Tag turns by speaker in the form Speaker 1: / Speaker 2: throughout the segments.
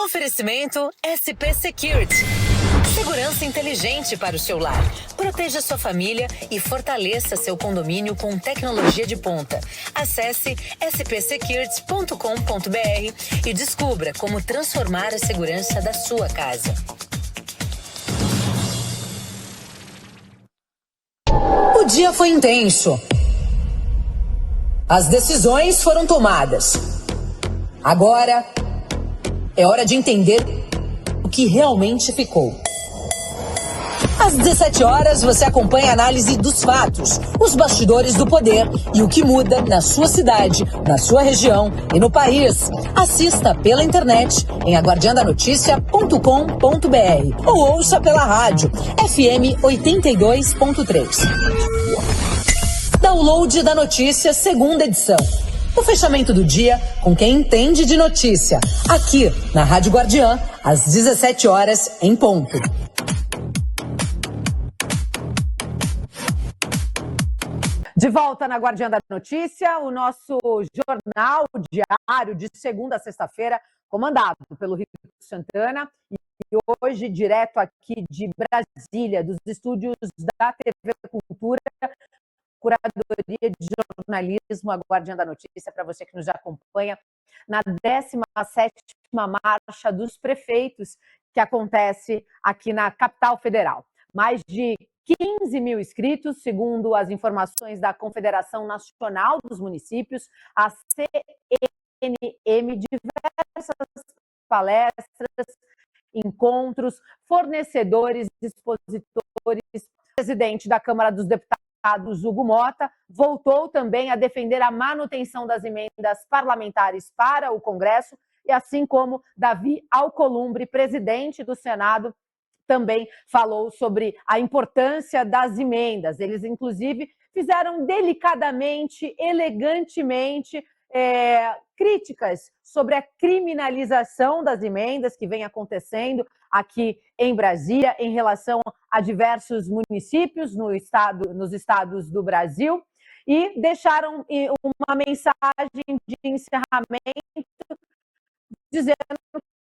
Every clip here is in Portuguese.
Speaker 1: Oferecimento SP Security. Segurança inteligente para o seu lar. Proteja sua família e fortaleça seu condomínio com tecnologia de ponta. Acesse spsecurity.com.br e descubra como transformar a segurança da sua casa. O dia foi intenso. As decisões foram tomadas. Agora é hora de entender o que realmente ficou. Às 17 horas, você acompanha a análise dos fatos, os bastidores do poder e o que muda na sua cidade, na sua região e no país. Assista pela internet em aguardiandanoticia.com.br ou ouça pela rádio FM 82.3. Download da notícia, segunda edição. O fechamento do dia com quem entende de notícia. Aqui na Rádio Guardiã, às 17 horas em ponto.
Speaker 2: De volta na Guardiã da Notícia, o nosso jornal diário de segunda a sexta-feira, comandado pelo Rico Santana. E hoje, direto aqui de Brasília, dos estúdios da TV Cultura, Curadoria de Jornalismo, a Guardiã da Notícia, para você que nos acompanha na 17ª Marcha dos Prefeitos, que acontece aqui na capital federal. Mais de 15 mil inscritos, segundo as informações da Confederação Nacional dos Municípios, a CNM, diversas palestras, encontros, fornecedores, expositores. O presidente da Câmara dos Deputados, Hugo Mota, voltou também a defender a manutenção das emendas parlamentares para o Congresso, e assim como Davi Alcolumbre, presidente do Senado, também falou sobre a importância das emendas. Eles, inclusive, fizeram delicadamente, elegantemente, críticas sobre a criminalização das emendas que vem acontecendo aqui em Brasília, em relação a diversos municípios nos estados do Brasil, e deixaram uma mensagem de encerramento dizendo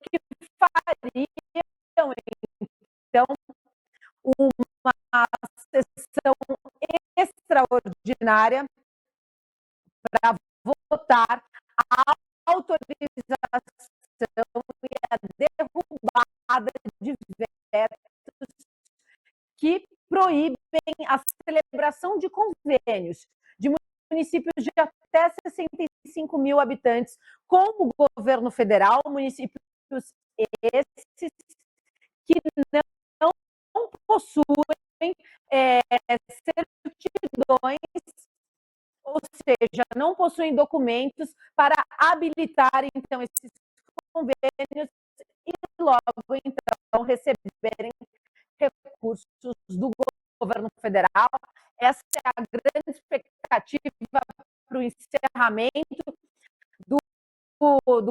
Speaker 2: que fariam então uma sessão extraordinária para votar a autorização e a derrubada de vetos que proíbem a celebração de convênios de municípios de até 65 mil habitantes com o governo federal, municípios esses que não possuem certidões, ou seja, não possuem documentos para habilitar, então, esses convênios e logo, então, receberem recursos do governo federal. Essa é a grande expectativa para o encerramento do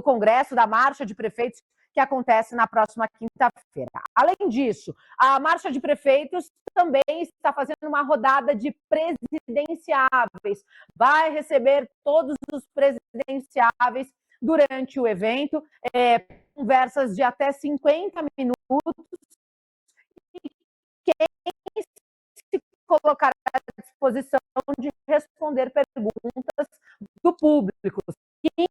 Speaker 2: Congresso, da Marcha de Prefeitos, que acontece na próxima quinta-feira. Além disso, a Marcha de Prefeitos também está fazendo uma rodada de presidenciáveis. Vai receber todos os presidenciáveis durante o evento, conversas de até 50 minutos. E quem se colocará à disposição de responder perguntas do público. 15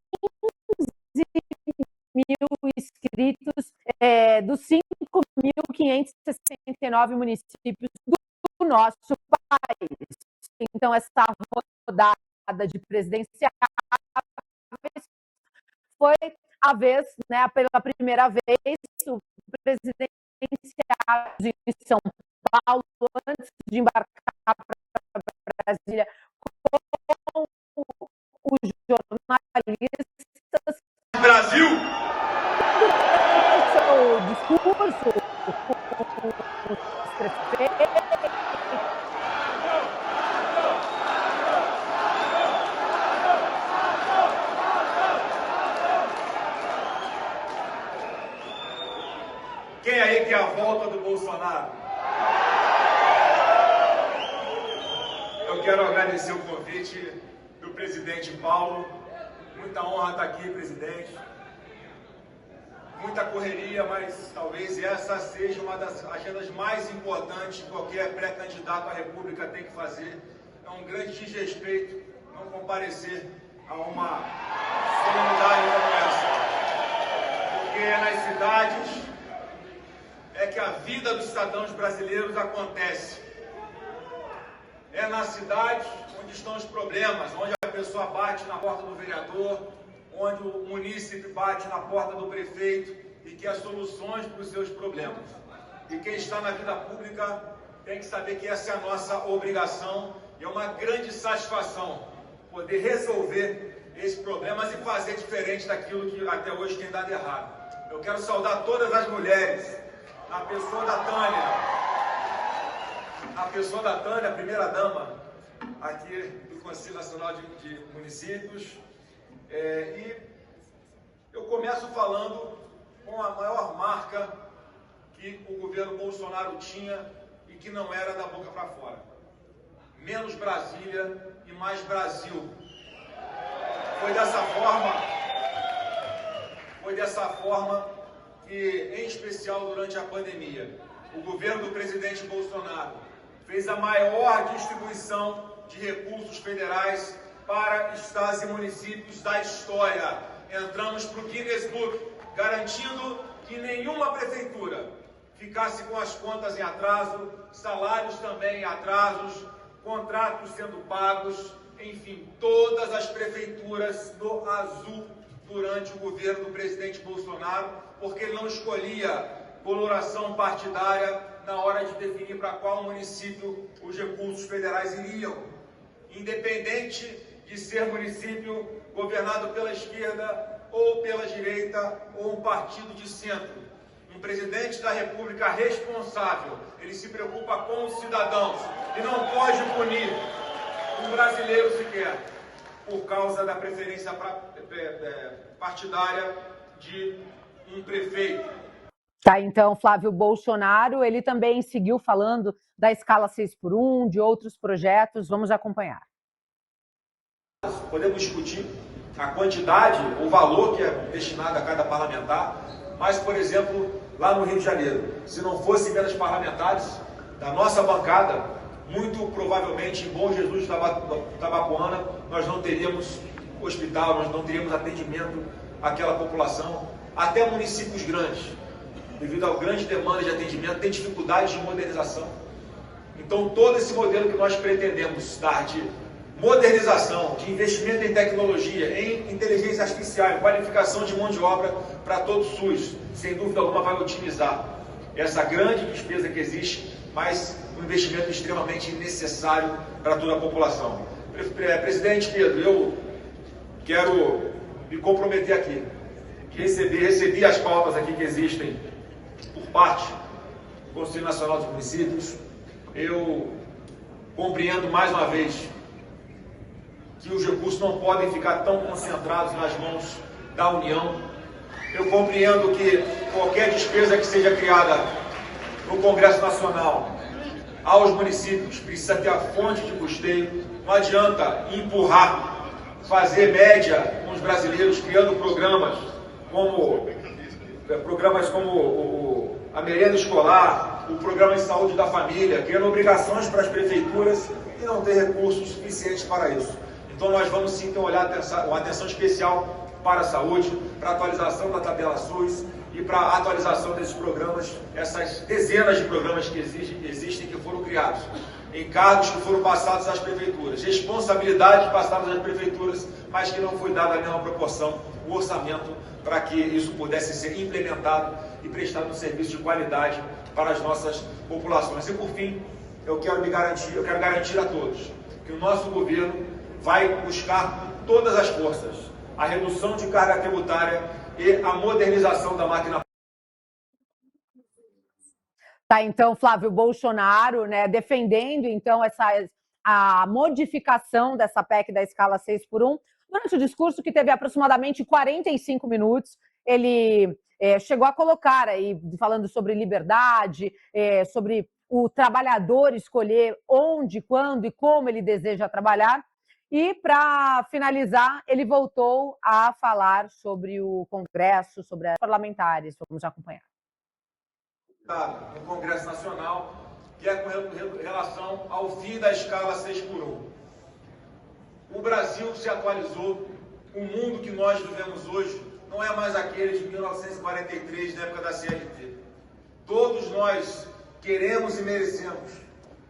Speaker 2: mil inscritos dos 5.569 municípios do nosso país. Então, essa rodada de presidenciáveis foi a vez, né, pela primeira vez, o presidenciável em São Paulo, antes de embarcar para Brasília, com os jornalistas.
Speaker 3: Brasil!
Speaker 2: O discurso, os prefeitos.
Speaker 3: Quem aí quer a volta do Bolsonaro? Eu quero agradecer o convite do presidente Paulo. Muita honra estar aqui, presidente. muita correria, mas talvez essa seja uma das agendas mais importantes que qualquer pré-candidato à República tem que fazer. É um grande desrespeito não comparecer a uma solenidade como essa, porque é nas cidades é que a vida dos cidadãos brasileiros acontece. É na cidade onde estão os problemas, onde a pessoa bate na porta do vereador, onde o munícipe bate na porta do prefeito e quer soluções para os seus problemas. E quem está na vida pública tem que saber que essa é a nossa obrigação e é uma grande satisfação poder resolver esses problemas e fazer diferente daquilo que até hoje tem dado errado. Eu quero saudar todas as mulheres, a pessoa da Tânia, a primeira-dama aqui do Conselho Nacional de Municípios. E eu começo falando com a maior marca que o governo Bolsonaro tinha e que não era da boca para fora. Menos Brasília e mais Brasil. Foi dessa forma que, em especial durante a pandemia, o governo do presidente Bolsonaro fez a maior distribuição de recursos federais para estados e municípios da história. Entramos para o Guinness Book, garantindo que nenhuma prefeitura ficasse com as contas em atraso, salários também em atrasos, contratos sendo pagos, enfim, todas as prefeituras no azul durante o governo do presidente Bolsonaro, porque ele não escolhia coloração partidária na hora de definir para qual município os recursos federais iriam. Independente de ser município governado pela esquerda ou pela direita ou um partido de centro. Um presidente da República responsável, ele se preocupa com os cidadãos e não pode punir um brasileiro sequer por causa da preferência partidária de um prefeito.
Speaker 2: Tá, então, Flávio Bolsonaro, ele também seguiu falando da escala 6x1, de outros projetos. Vamos acompanhar.
Speaker 3: Podemos discutir a quantidade, o valor que é destinado a cada parlamentar, mas, por exemplo, lá no Rio de Janeiro, se não fossem emendas parlamentares da nossa bancada, muito provavelmente em Bom Jesus Tabapuana, nós não teríamos hospital, nós não teríamos atendimento àquela população, até municípios grandes, devido à grande demanda de atendimento, tem dificuldades de modernização. Então, todo esse modelo que nós pretendemos dar de modernização, de investimento em tecnologia, em inteligência artificial, em qualificação de mão de obra para todo o SUS, sem dúvida alguma vai otimizar essa grande despesa que existe, mas um investimento extremamente necessário para toda a população. Presidente Pedro, eu quero me comprometer aqui, que recebi as pautas aqui que existem por parte do Conselho Nacional dos Municípios. Eu compreendo mais uma vez que os recursos não podem ficar tão concentrados nas mãos da União. Eu compreendo que qualquer despesa que seja criada no Congresso Nacional aos municípios precisa ter a fonte de custeio. Não adianta empurrar, fazer média com os brasileiros, criando programas como a merenda escolar, o programa de saúde da família, criando obrigações para as prefeituras e não ter recursos suficientes para isso. Então nós vamos sim ter uma atenção especial para a saúde, para a atualização da tabela SUS e para a atualização desses programas, essas dezenas de programas que existem, que foram criados, encargos que foram passados às prefeituras, responsabilidades passadas às prefeituras, mas que não foi dada a mesma proporção o orçamento para que isso pudesse ser implementado e prestado um serviço de qualidade para as nossas populações. E por fim, eu quero garantir a todos que o nosso governo vai buscar com todas as forças a redução de carga tributária e a modernização da máquina.
Speaker 2: Tá, então, Flávio Bolsonaro, né, defendendo então a modificação dessa PEC da escala 6x1. Durante o discurso, que teve aproximadamente 45 minutos, ele chegou a colocar aí, falando sobre liberdade, sobre o trabalhador escolher onde, quando e como ele deseja trabalhar. E, para finalizar, ele voltou a falar sobre o Congresso, sobre os parlamentares. Vamos acompanhar.
Speaker 3: No Congresso Nacional, que é com relação ao fim da escala 6x1. O Brasil se atualizou, o mundo que nós vivemos hoje não é mais aquele de 1943, na época da CLT. Todos nós queremos e merecemos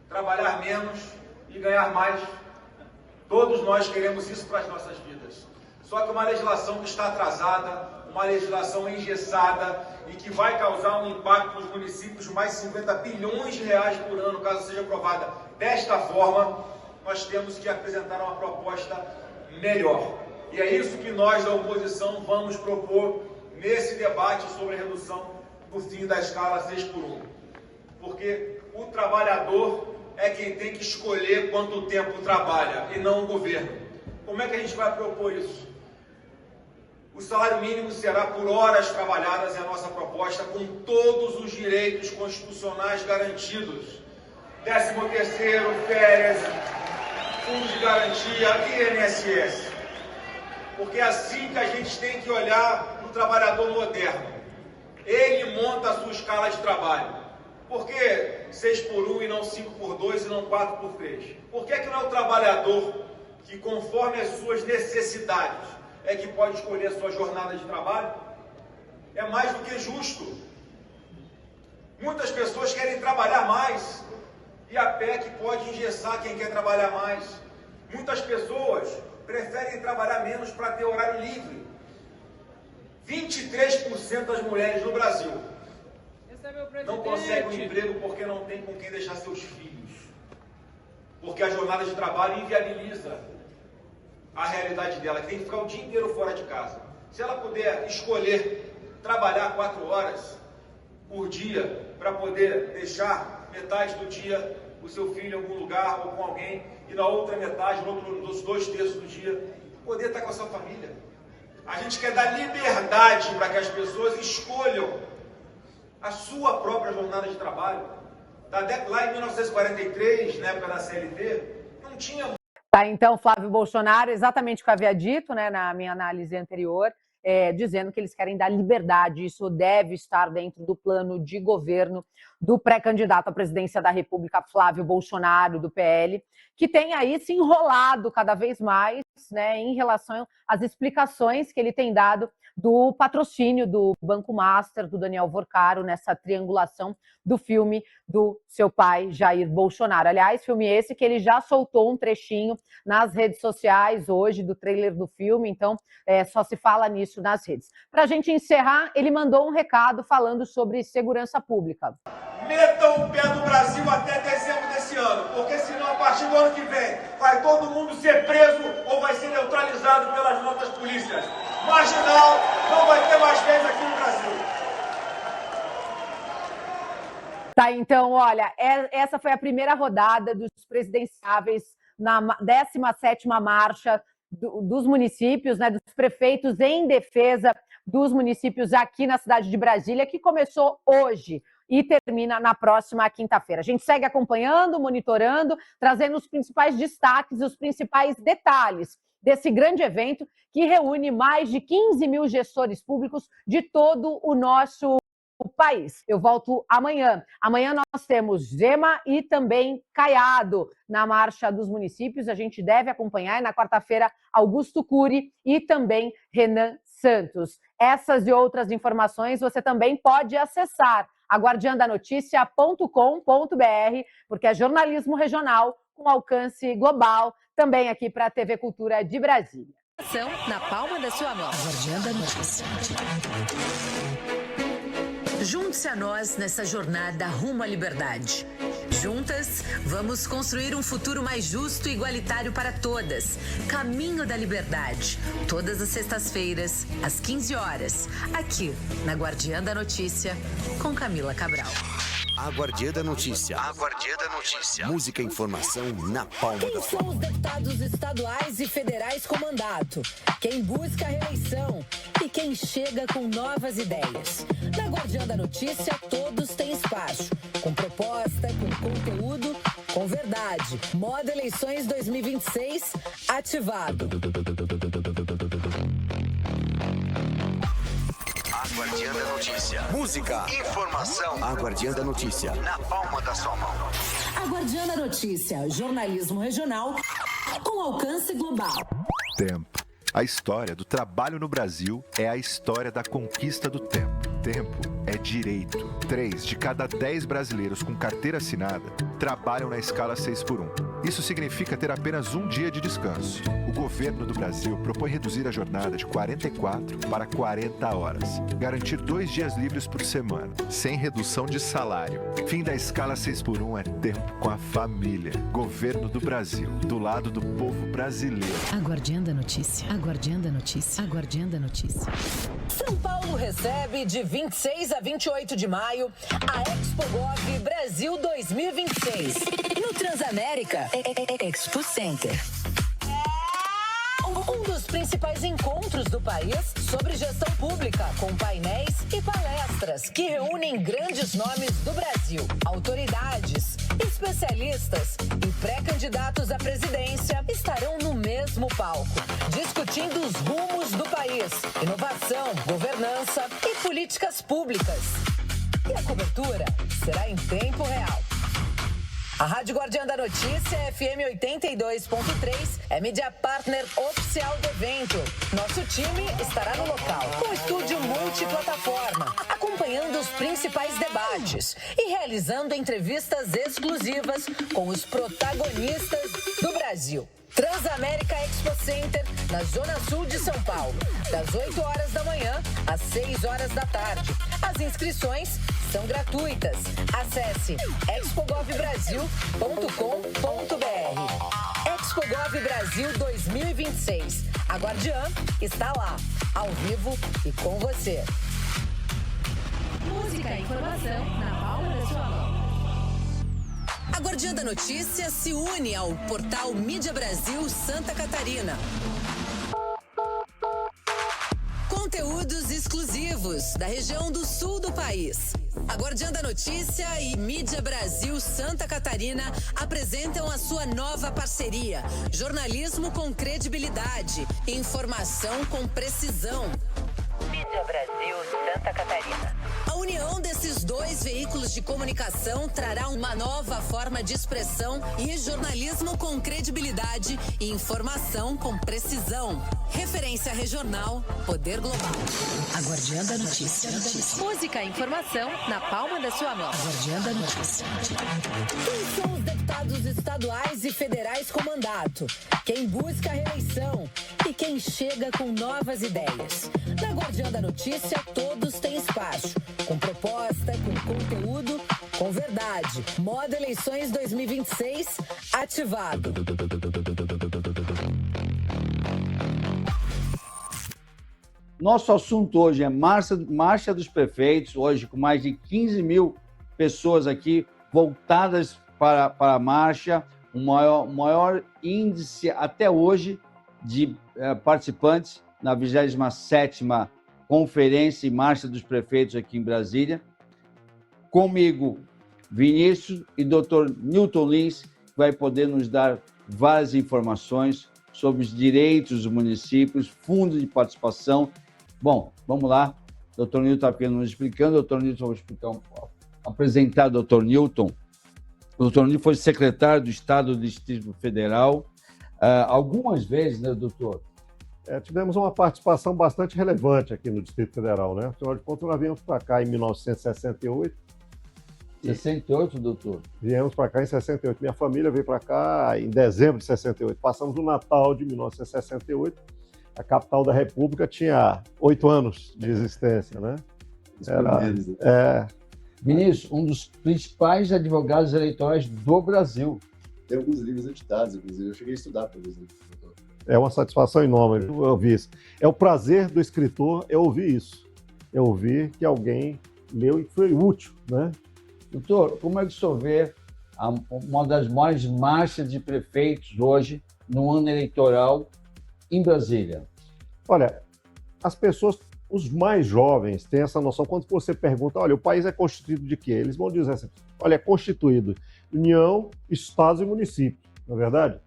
Speaker 3: trabalhar menos e ganhar mais. Todos nós queremos isso para as nossas vidas. Só que uma legislação que está atrasada, uma legislação engessada e que vai causar um impacto nos municípios de mais de 50 bilhões de reais por ano, caso seja aprovada desta forma, nós temos que apresentar uma proposta melhor. E é isso que nós, da oposição, vamos propor nesse debate sobre a redução do fim da escala 6x1. Porque o trabalhador é quem tem que escolher quanto tempo trabalha e não o governo. Como é que a gente vai propor isso? O salário mínimo será por horas trabalhadas, é a nossa proposta, com todos os direitos constitucionais garantidos. 13º, férias, fundo de garantia e INSS. Porque é assim que a gente tem que olhar no trabalhador moderno. Ele monta a sua escala de trabalho. Por que 6x1 e não 5x2 e não 4x3? Por que não é o trabalhador que, conforme as suas necessidades, é que pode escolher a sua jornada de trabalho? É mais do que justo. Muitas pessoas querem trabalhar mais e a PEC pode engessar quem quer trabalhar mais. Muitas pessoas preferem trabalhar menos para ter horário livre. 23% das mulheres no Brasil não conseguem um emprego porque não tem com quem deixar seus filhos. Porque a jornada de trabalho inviabiliza a realidade dela, que tem que ficar o dia inteiro fora de casa. Se ela puder escolher trabalhar 4 horas por dia para poder deixar metade do dia o seu filho em algum lugar ou com alguém, e na outra metade, nos 2/3 do dia, poder estar com a sua família. A gente quer dar liberdade para que as pessoas escolham a sua própria jornada de trabalho. Lá em 1943, na época da CLT, não tinha...
Speaker 2: Tá, então, Flávio Bolsonaro, exatamente o que eu havia dito, né, na minha análise anterior, dizendo que eles querem dar liberdade, isso deve estar dentro do plano de governo do pré-candidato à presidência da República, Flávio Bolsonaro, do PL, que tem aí se enrolado cada vez mais, né, em relação às explicações que ele tem dado do patrocínio do Banco Master, do Daniel Vorcaro, nessa triangulação do filme do seu pai, Jair Bolsonaro. Aliás, filme esse que ele já soltou um trechinho nas redes sociais hoje, do trailer do filme, então só se fala nisso nas redes. Para a gente encerrar, ele mandou um recado falando sobre segurança pública.
Speaker 3: Metam o pé do Brasil até dezembro desse ano, porque senão a partir do ano que vem vai todo mundo ser preso ou vai ser neutralizado pelas nossas polícias. Marginal não vai ter mais vez aqui no Brasil.
Speaker 2: Tá, então, olha, essa foi a primeira rodada dos presidenciáveis na 17ª marcha dos municípios, né, dos prefeitos em defesa dos municípios aqui na cidade de Brasília, que começou hoje e termina na próxima quinta-feira. A gente segue acompanhando, monitorando, trazendo os principais destaques, os principais detalhes desse grande evento que reúne mais de 15 mil gestores públicos de todo o nosso país. Eu volto amanhã. Amanhã nós temos Zema e também Caiado na Marcha dos Municípios. A gente deve acompanhar. E na quarta-feira, Augusto Cury e também Renan Santos. Essas e outras informações você também pode acessar aguardiandanoticia.com.br, porque é jornalismo regional com alcance global, também aqui para a TV Cultura de Brasília.
Speaker 1: Na palma da sua mão. Aguardiando a notícia. Junte-se a nós nessa jornada rumo à liberdade. Juntas, vamos construir um futuro mais justo e igualitário para todas. Caminho da Liberdade. Todas as sextas-feiras, às 15 horas, aqui na Guardiã da Notícia, com Camila Cabral.
Speaker 4: A Guardiã da Notícia. A Guardiã da Notícia. Música e informação na palma da sua mão.
Speaker 1: Quem são os deputados estaduais e federais com mandato? Quem busca a reeleição? E quem chega com novas ideias? Na Guardiã da Notícia, todos têm espaço. Com proposta, com conteúdo, com verdade. Modo Eleições 2026 ativado.
Speaker 4: A Guardiã da Notícia. Música, informação. A Guardiã da Notícia. Na palma da sua mão.
Speaker 1: A Guardiã da Notícia, jornalismo regional com alcance global.
Speaker 5: Tempo. A história do trabalho no Brasil é a história da conquista do tempo. Tempo é direito. 3 de cada 10 brasileiros com carteira assinada trabalham na escala 6x1. Isso significa ter apenas um dia de descanso. O governo do Brasil propõe reduzir a jornada de 44 para 40 horas. Garantir 2 dias livres por semana, sem redução de salário. Fim da escala 6x1 é tempo com a família. Governo do Brasil, do lado do povo brasileiro.
Speaker 6: A Guardiã da Notícia. A Guardiã da Notícia. A Guardiã da Notícia.
Speaker 1: São Paulo recebe de 26 a 28 de maio a ExpoGov Brasil 2026 no Transamérica Expo Center. Um dos principais encontros do país sobre gestão pública, com painéis e palestras que reúnem grandes nomes do Brasil, autoridades, especialistas e pré-candidatos à presidência estarão no mesmo palco, discutindo os rumos do país, inovação, governança e políticas públicas. E a cobertura será em tempo real. A Rádio Guardiã da Notícia, FM 82.3, é mídia partner oficial do evento. Nosso time estará no local, com estúdio multiplataforma, acompanhando os principais debates e realizando entrevistas exclusivas com os protagonistas do Brasil. Transamérica Expo Center, na Zona Sul de São Paulo, das 8 horas da manhã às 6 horas da tarde. As inscrições são gratuitas. Acesse expogovbrasil.com.br. ExpoGov Brasil 2026. A Guardiã está lá, ao vivo e com você.
Speaker 6: Música e informação na palma da sua mão.
Speaker 1: A Guardiã da Notícia se une ao portal Mídia Brasil Santa Catarina. Conteúdos exclusivos da região do sul do país. A Guardiã da Notícia e Mídia Brasil Santa Catarina apresentam a sua nova parceria. Jornalismo com credibilidade, informação com precisão. Mídia Brasil Santa Catarina. A união desses dois veículos de comunicação trará uma nova forma de expressão e jornalismo com credibilidade e informação com precisão. Referência regional, poder global.
Speaker 6: A Guardiã da Notícia. Música e informação na palma da sua mão. A Guardiã da Notícia.
Speaker 1: Quem são os deputados estaduais e federais com mandato? Quem busca a reeleição? E quem chega com novas ideias? Na Guardiã da Notícia, todos têm espaço. Com proposta, com conteúdo, com verdade. Modo Eleições 2026 ativado.
Speaker 7: Nosso assunto hoje é Marcha dos Prefeitos, hoje com mais de 15 mil pessoas aqui voltadas para a marcha, o maior índice até hoje de participantes na 27ª Conferência e Marcha dos Prefeitos aqui em Brasília. Comigo, Vinícius e Dr. Newton Lins, que vai poder nos dar várias informações sobre os direitos dos municípios, fundos de participação. Bom, vamos lá. O Dr. Newton está apenas nos explicando. O Dr. Newton vai explicar, apresentar o Dr. Newton. O Dr. Newton foi secretário do Estado do Distrito Federal. Algumas vezes, né, doutor?
Speaker 8: Tivemos uma participação bastante relevante aqui no Distrito Federal, né? Afinal de contas, nós viemos para cá em 1968.
Speaker 7: 68, doutor?
Speaker 8: Viemos para cá em 68. Minha família veio para cá em dezembro de 68. Passamos o Natal de 1968. A capital da República tinha 8 anos de existência, né?
Speaker 7: Vinícius, um dos principais advogados eleitorais do Brasil.
Speaker 9: Tem alguns livros editados, inclusive. Eu cheguei a estudar por exemplo.
Speaker 8: É uma satisfação enorme eu ouvir isso. É o prazer do escritor ouvir isso. É ouvir que alguém leu e foi útil, né?
Speaker 7: Doutor, como é que o senhor vê uma das maiores marchas de prefeitos hoje, no ano eleitoral, em Brasília?
Speaker 8: Olha, as pessoas Os mais jovens têm essa noção. Quando você pergunta, olha, o país é constituído de quê? Eles vão dizer assim, olha, é constituído União, Estados e municípios, não é verdade?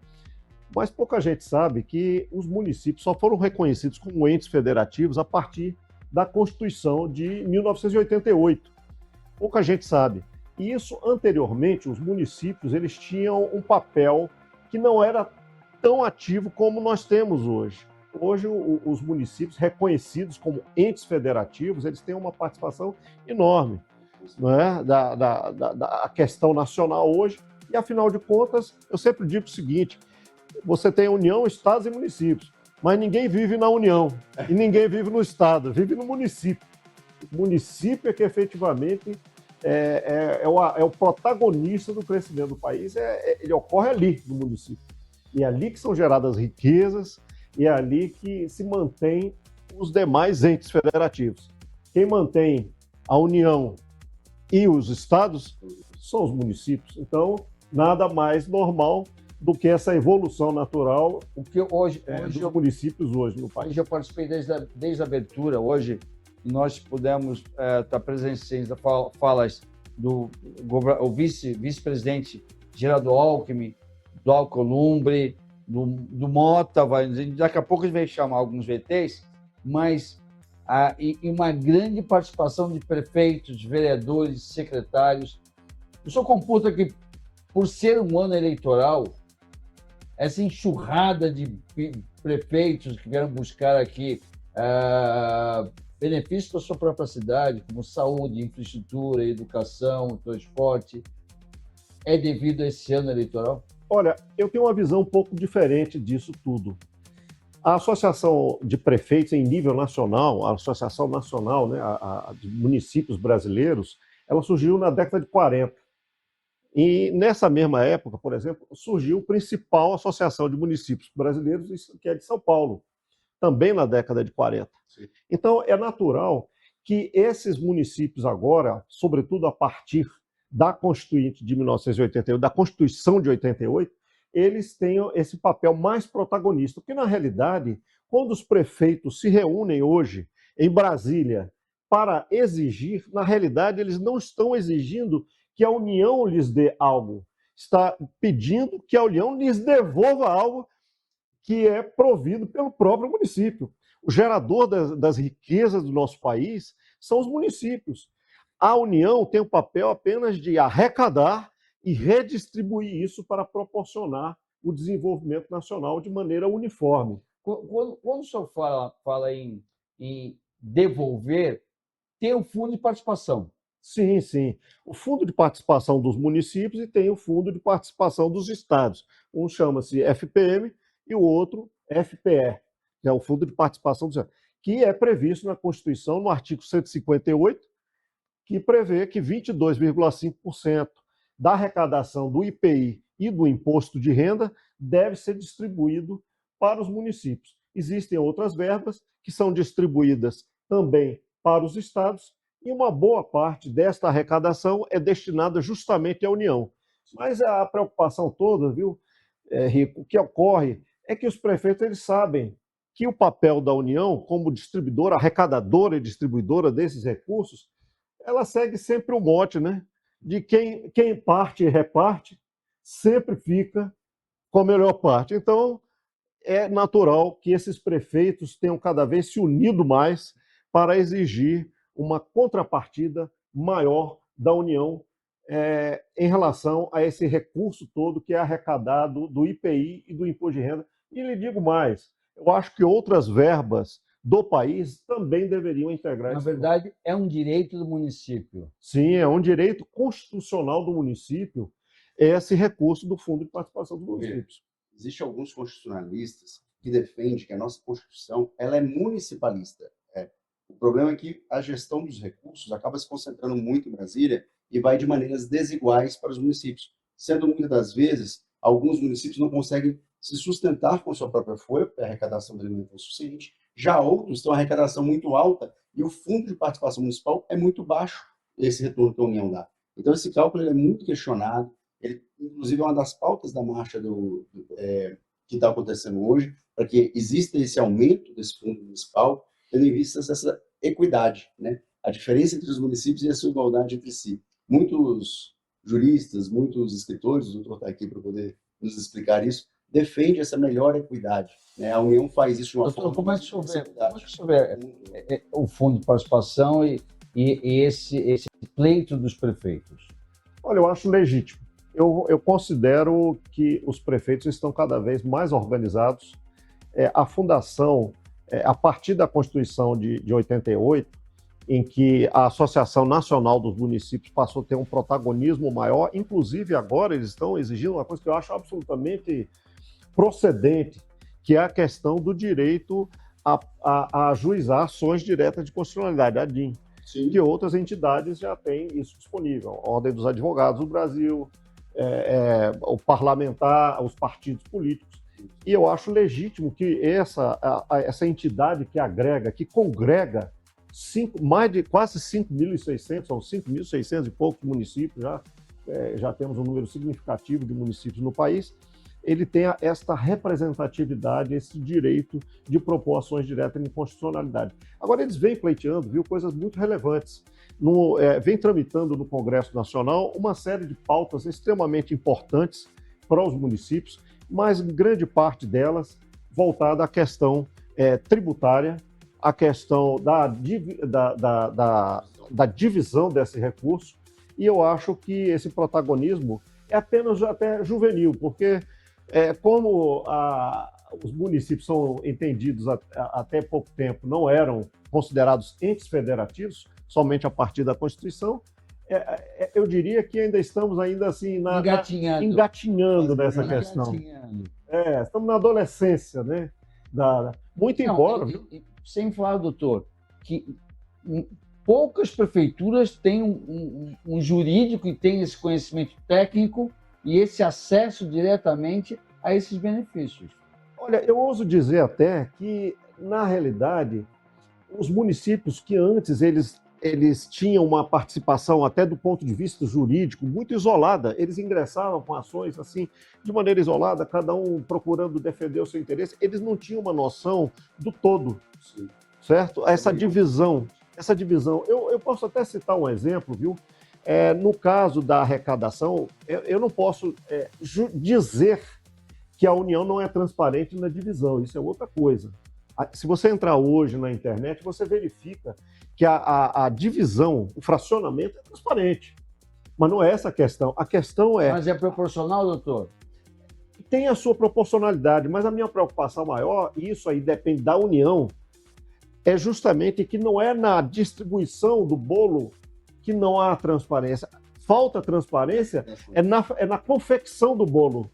Speaker 8: Mas pouca gente sabe que os municípios só foram reconhecidos como entes federativos a partir da Constituição de 1988. Pouca gente sabe. E isso, anteriormente, os municípios eles tinham um papel que não era tão ativo como nós temos hoje. Hoje, os municípios reconhecidos como entes federativos, eles têm uma participação enorme, não é? da questão nacional hoje. E, afinal de contas, eu sempre digo o seguinte, você tem União, Estados e municípios, mas ninguém vive na União e ninguém vive no Estado, vive no município. O município é que efetivamente é o protagonista do crescimento do país, ele ocorre ali no município. E é ali que são geradas riquezas, e é ali que se mantém os demais entes federativos. Quem mantém a União e os estados são os municípios. Então, nada mais normal do que essa evolução natural
Speaker 7: O que hoje
Speaker 8: dos municípios hoje no país.
Speaker 7: Hoje eu participei desde a abertura. Hoje nós pudemos estar presenciando falas do vice-presidente Geraldo Alckmin, do Alcolumbre, do Mota, daqui a pouco a gente vai chamar alguns VTs, mas e uma grande participação de prefeitos, vereadores, secretários. O senhor computa que, por ser um ano eleitoral, essa enxurrada de prefeitos que vieram buscar aqui benefícios para a sua própria cidade, como saúde, infraestrutura, educação, transporte, é devido a esse ano eleitoral?
Speaker 8: Olha, eu tenho uma visão um pouco diferente disso tudo. A Associação de Prefeitos em nível nacional, a Associação Nacional, né, de Municípios Brasileiros, ela surgiu na década de 40. E nessa mesma época, por exemplo, surgiu a principal associação de municípios brasileiros, que é de São Paulo, também na década de 40. Sim. Então, é natural que esses municípios agora, sobretudo a partir da Constituinte de 1988, da Constituição de 88, eles tenham esse papel mais protagonista. Porque, na realidade, quando os prefeitos se reúnem hoje em Brasília para exigir, na realidade, eles não estão exigindo que a União lhes dê algo. Está pedindo que a União lhes devolva algo que é provido pelo próprio município. O gerador das riquezas do nosso país são os municípios. A União tem o papel apenas de arrecadar e redistribuir isso para proporcionar o desenvolvimento nacional de maneira uniforme.
Speaker 7: Quando o senhor fala em devolver, tem o fundo de participação.
Speaker 8: Sim, sim. O fundo de participação dos municípios e tem o fundo de participação dos estados. Um chama-se FPM e o outro FPE, que é o Fundo de Participação dos Estados, que é previsto na Constituição, no artigo 158, que prevê que 22,5% da arrecadação do IPI e do imposto de renda deve ser distribuído para os municípios. Existem outras verbas que são distribuídas também para os estados e uma boa parte desta arrecadação é destinada justamente à União. Mas a preocupação toda, viu, Rico, o que ocorre é que os prefeitos eles sabem que o papel da União como distribuidora, arrecadadora e distribuidora desses recursos, ela segue sempre o mote, né? De quem parte e reparte sempre fica com a melhor parte. Então, é natural que esses prefeitos tenham cada vez se unido mais para exigir uma contrapartida maior da União em relação a esse recurso todo que é arrecadado do IPI e do imposto de renda. E lhe digo mais, eu acho que outras verbas do país também deveriam integrar
Speaker 7: Na
Speaker 8: esse
Speaker 7: verdade, é um direito do município.
Speaker 8: Sim, é um direito constitucional do município esse recurso do Fundo de Participação dos Municípios.
Speaker 9: Existem alguns constitucionalistas que defendem que a nossa Constituição ela é municipalista. O problema é que a gestão dos recursos acaba se concentrando muito em Brasília e vai de maneiras desiguais para os municípios, sendo muitas das vezes alguns municípios não conseguem se sustentar com a sua própria folha, porque a arrecadação dele não é suficiente. Já outros têm uma arrecadação muito alta e o fundo de participação municipal é muito baixo, esse retorno que a União dá. Então, esse cálculo ele é muito questionado. Ele, inclusive, é uma das pautas da marcha que está acontecendo hoje, para que exista esse aumento desse fundo municipal. tendo em vista essa equidade, né? A diferença entre os municípios e a sua igualdade entre si. Muitos juristas, muitos escritores, o doutor está aqui para poder nos explicar isso, defende essa melhor equidade, né? A União faz isso de uma forma...
Speaker 7: Como é que o senhor vê o fundo de participação e esse pleito dos prefeitos?
Speaker 8: Olha, eu acho legítimo. Eu considero que os prefeitos estão cada vez mais organizados. A fundação, a partir da Constituição de 88, em que a Associação Nacional dos Municípios passou a ter um protagonismo maior, inclusive agora eles estão exigindo uma coisa que eu acho absolutamente procedente, que é a questão do direito a ajuizar ações diretas de constitucionalidade, a DIN, que outras entidades já têm isso disponível. A Ordem dos Advogados do Brasil, o parlamentar, os partidos políticos. E eu acho legítimo que essa entidade que agrega, que congrega quase 5.600, são 5.600 e poucos municípios, já temos um número significativo de municípios no país, ele tenha esta representatividade, esse direito de propor ações diretas de inconstitucionalidade. Agora, eles vêm pleiteando, coisas muito relevantes. Vem tramitando no Congresso Nacional uma série de pautas extremamente importantes para os municípios, mas grande parte delas voltada à questão tributária, a questão da divisão desse recurso, e eu acho que esse protagonismo é apenas até juvenil, porque como os municípios são entendidos até pouco tempo, não eram considerados entes federativos, somente a partir da Constituição, eu diria que ainda estamos assim engatinhando nessa questão. Estamos na adolescência, né? Muito embora...
Speaker 7: Sem falar, doutor, que poucas prefeituras têm um jurídico e têm esse conhecimento técnico e esse acesso diretamente a esses benefícios.
Speaker 8: Olha, eu ouso dizer até que, na realidade, os municípios que antes eles tinham uma participação, até do ponto de vista jurídico, muito isolada, eles ingressavam com ações assim, de maneira isolada, cada um procurando defender o seu interesse, eles não tinham uma noção do todo, certo? Essa divisão. Eu posso até citar um exemplo, viu? No caso da arrecadação, eu não posso dizer que a União não é transparente na divisão, isso é outra coisa. Se você entrar hoje na internet, você verifica que a divisão, o fracionamento é transparente. Mas não é essa a questão. A questão é...
Speaker 7: Mas é proporcional, doutor?
Speaker 8: Tem a sua proporcionalidade, mas a minha preocupação maior, e isso aí depende da União, é justamente que não é na distribuição do bolo que não há transparência. Falta transparência é na confecção do bolo.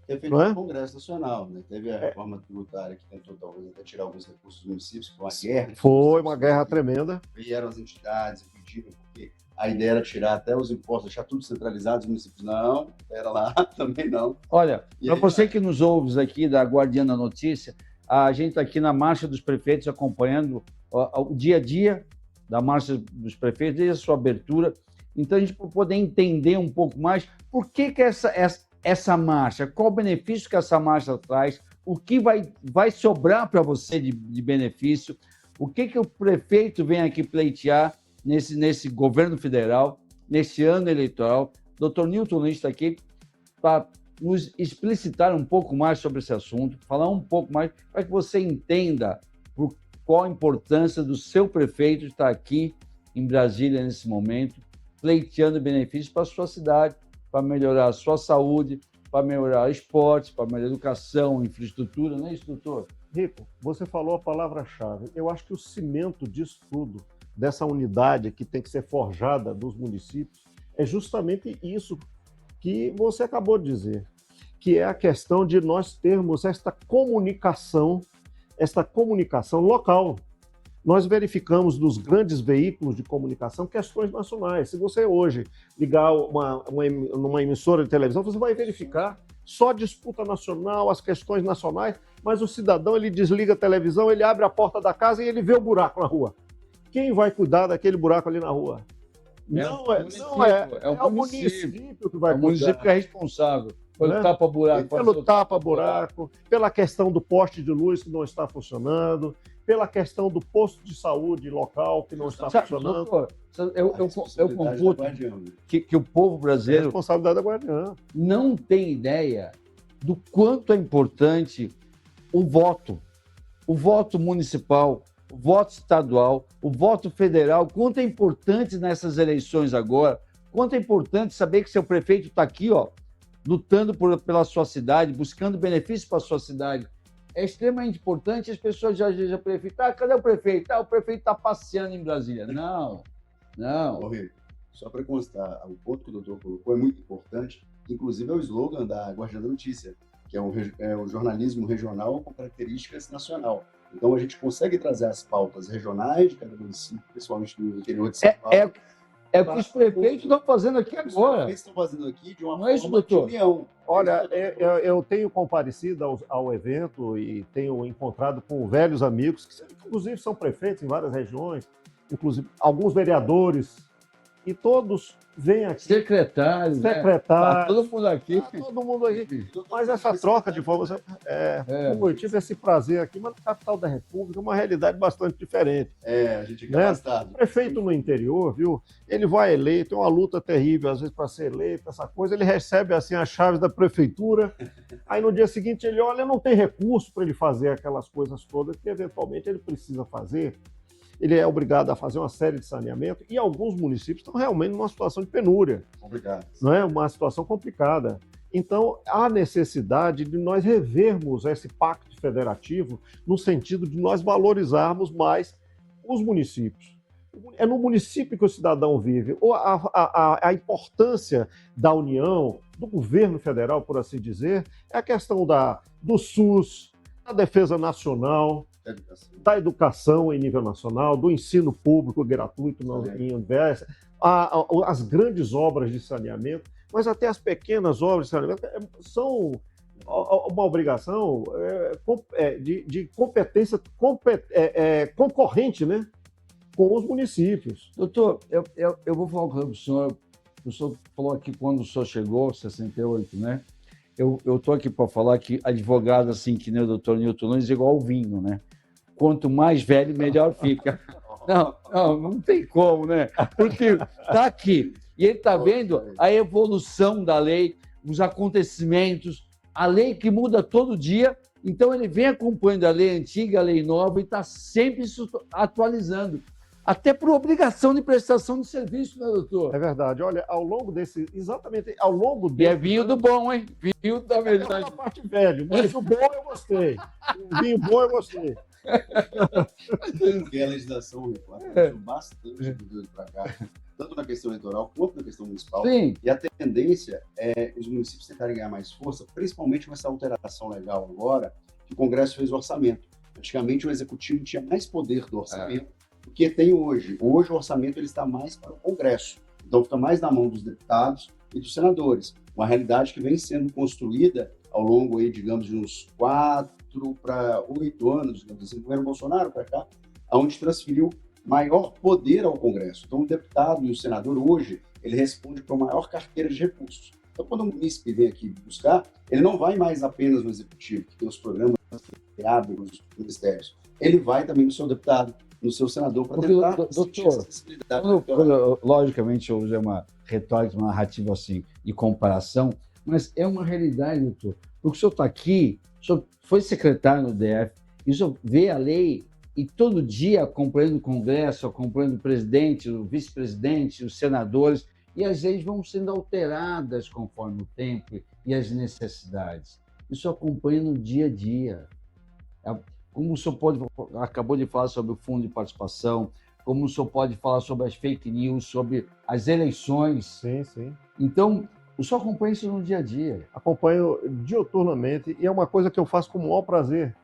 Speaker 9: Teve feito no Congresso Nacional, né? Teve a reforma tributária que tentou talvez até tirar alguns recursos dos municípios, foi uma guerra.
Speaker 8: Foi uma guerra tremenda.
Speaker 9: Vieram as entidades e pediram, porque a ideia era tirar até os impostos, deixar tudo centralizado, os municípios não, era lá, também não.
Speaker 7: Olha, para você que nos ouve aqui da Guardiã da Notícia, a gente está aqui na Marcha dos Prefeitos acompanhando o dia a dia da Marcha dos Prefeitos, desde a sua abertura. Então, a gente para poder entender um pouco mais por que essa marcha, qual o benefício que essa marcha traz, o que vai sobrar para você de benefício, o que o prefeito vem aqui pleitear nesse governo federal, nesse ano eleitoral. Dr. Newton Lins está aqui para nos explicitar um pouco mais sobre esse assunto, falar um pouco mais, para que você entenda qual a importância do seu prefeito estar aqui em Brasília nesse momento, pleiteando benefícios para a sua cidade, para melhorar a sua saúde, para melhorar esportes, para melhorar a educação, infraestrutura, não é isso, doutor?
Speaker 8: Rico, você falou a palavra-chave. Eu acho que o cimento disso tudo, dessa unidade que tem que ser forjada dos municípios, é justamente isso que você acabou de dizer, que é a questão de nós termos esta comunicação local. Nós verificamos nos grandes veículos de comunicação questões nacionais. Se você hoje ligar numa emissora de televisão, você vai verificar só disputa nacional, as questões nacionais, mas o cidadão ele desliga a televisão, ele abre a porta da casa e ele vê o buraco na rua. Quem vai cuidar daquele buraco ali na rua? É o município que vai cuidar.
Speaker 7: O município que é responsável. Pelo
Speaker 8: né?
Speaker 7: tapa-buraco.
Speaker 8: Pelo tapa-buraco, pela questão do poste de luz que não está funcionando, pela questão do posto de saúde local que não está funcionando.
Speaker 7: Doutor, eu computo que o povo brasileiro
Speaker 8: Responsabilidade da Guardiã.
Speaker 7: não tem ideia do quanto é importante o voto municipal, o voto estadual, o voto federal, quanto é importante nessas eleições agora, quanto é importante saber que seu prefeito está aqui, ó, lutando pela sua cidade, buscando benefícios para a sua cidade. É extremamente importante, as pessoas já dizem, prefeito, cadê o prefeito? O prefeito está passeando em Brasília. Não.
Speaker 9: Só para constar, o ponto que o doutor colocou é muito importante, inclusive é o slogan da Guardiã da Notícia, que é o jornalismo regional com características nacional. Então, a gente consegue trazer as pautas regionais de cada município, principalmente do interior de São Paulo.
Speaker 7: É o que os prefeitos estão fazendo aqui agora.
Speaker 9: Os prefeitos estão fazendo aqui de uma forma de união.
Speaker 8: Olha, eu tenho comparecido ao evento e tenho encontrado com velhos amigos, que inclusive são prefeitos em várias regiões, inclusive alguns vereadores, e todos vêm aqui.
Speaker 7: Secretários. Tá todo mundo aqui.
Speaker 8: Todo mundo aqui. Mas essa troca de formas, eu tive esse prazer aqui, mas na capital da República é uma realidade bastante diferente.
Speaker 9: A gente é gastado.
Speaker 8: O prefeito no interior, viu? Ele vai eleito, é uma luta terrível, às vezes, para ser eleito, essa coisa. Ele recebe assim as chaves da prefeitura, aí no dia seguinte ele olha, não tem recurso para ele fazer aquelas coisas todas que eventualmente ele precisa fazer. Ele é obrigado a fazer uma série de saneamento e alguns municípios estão realmente numa situação de penúria.
Speaker 9: Complicado.
Speaker 8: Não é? Uma situação complicada. Então, há necessidade de nós revermos esse pacto federativo no sentido de nós valorizarmos mais os municípios. É no município que o cidadão vive. A importância da União, do governo federal, por assim dizer, é a questão do SUS, da defesa nacional, da educação em nível nacional, do ensino público gratuito em universidade, as grandes obras de saneamento, mas até as pequenas obras de saneamento são uma obrigação de competência concorrente, né, com os municípios.
Speaker 7: Doutor, eu vou falar com o senhor. O senhor falou aqui quando o senhor chegou, 68, né? Eu estou aqui para falar que advogado, assim, que nem o doutor Newton Nunes, é igual ao vinho, né? Quanto mais velho, melhor fica. Não tem como, né? Porque está aqui. E ele está vendo a evolução da lei, os acontecimentos, a lei que muda todo dia. Então, ele vem acompanhando a lei antiga, a lei nova, e está sempre se atualizando. Até por obrigação de prestação de serviço, né, doutor?
Speaker 8: É verdade. Olha, ao longo desse...
Speaker 7: E é vinho do bom, hein? Vinho da melhor.
Speaker 8: É a parte velho, mas o bom eu gostei. O vinho bom eu gostei.
Speaker 9: Porque a legislação reforma bastante do Deus para cá, tanto na questão eleitoral quanto na questão municipal.
Speaker 7: Sim.
Speaker 9: E a tendência é os municípios tentarem ganhar mais força, principalmente com essa alteração legal agora, que o Congresso fez o orçamento. Antigamente, o Executivo tinha mais poder do orçamento do que tem hoje. Hoje, o orçamento ele está mais para o Congresso. Então, fica mais na mão dos deputados e dos senadores. Uma realidade que vem sendo construída ao longo, aí, digamos, de uns 4 para 8 anos, digamos assim, do governo Bolsonaro para cá, onde transferiu maior poder ao Congresso. Então, o deputado e o senador, hoje, ele responde para uma maior carteira de recursos. Então, quando o munícipe vem aqui buscar, ele não vai mais apenas no Executivo, que tem os programas que abrem os ministérios. Ele vai também no seu deputado, no seu senador, para tentar
Speaker 7: doutor, logicamente, eu usei uma retórica, uma narrativa assim, de comparação, mas é uma realidade, doutor. Porque o senhor está aqui, o senhor foi secretário no DF, e o senhor vê a lei e todo dia acompanhando o Congresso, acompanhando o presidente, o vice-presidente, os senadores, e as leis vão sendo alteradas conforme o tempo e as necessidades. Isso acompanha no dia a dia. Como o senhor acabou de falar sobre o fundo de participação, como o senhor pode falar sobre as fake news, sobre as eleições.
Speaker 8: Sim.
Speaker 7: Então, o senhor acompanha isso no dia a dia?
Speaker 8: Acompanho diuturnamente e é uma coisa que eu faço com o maior prazer.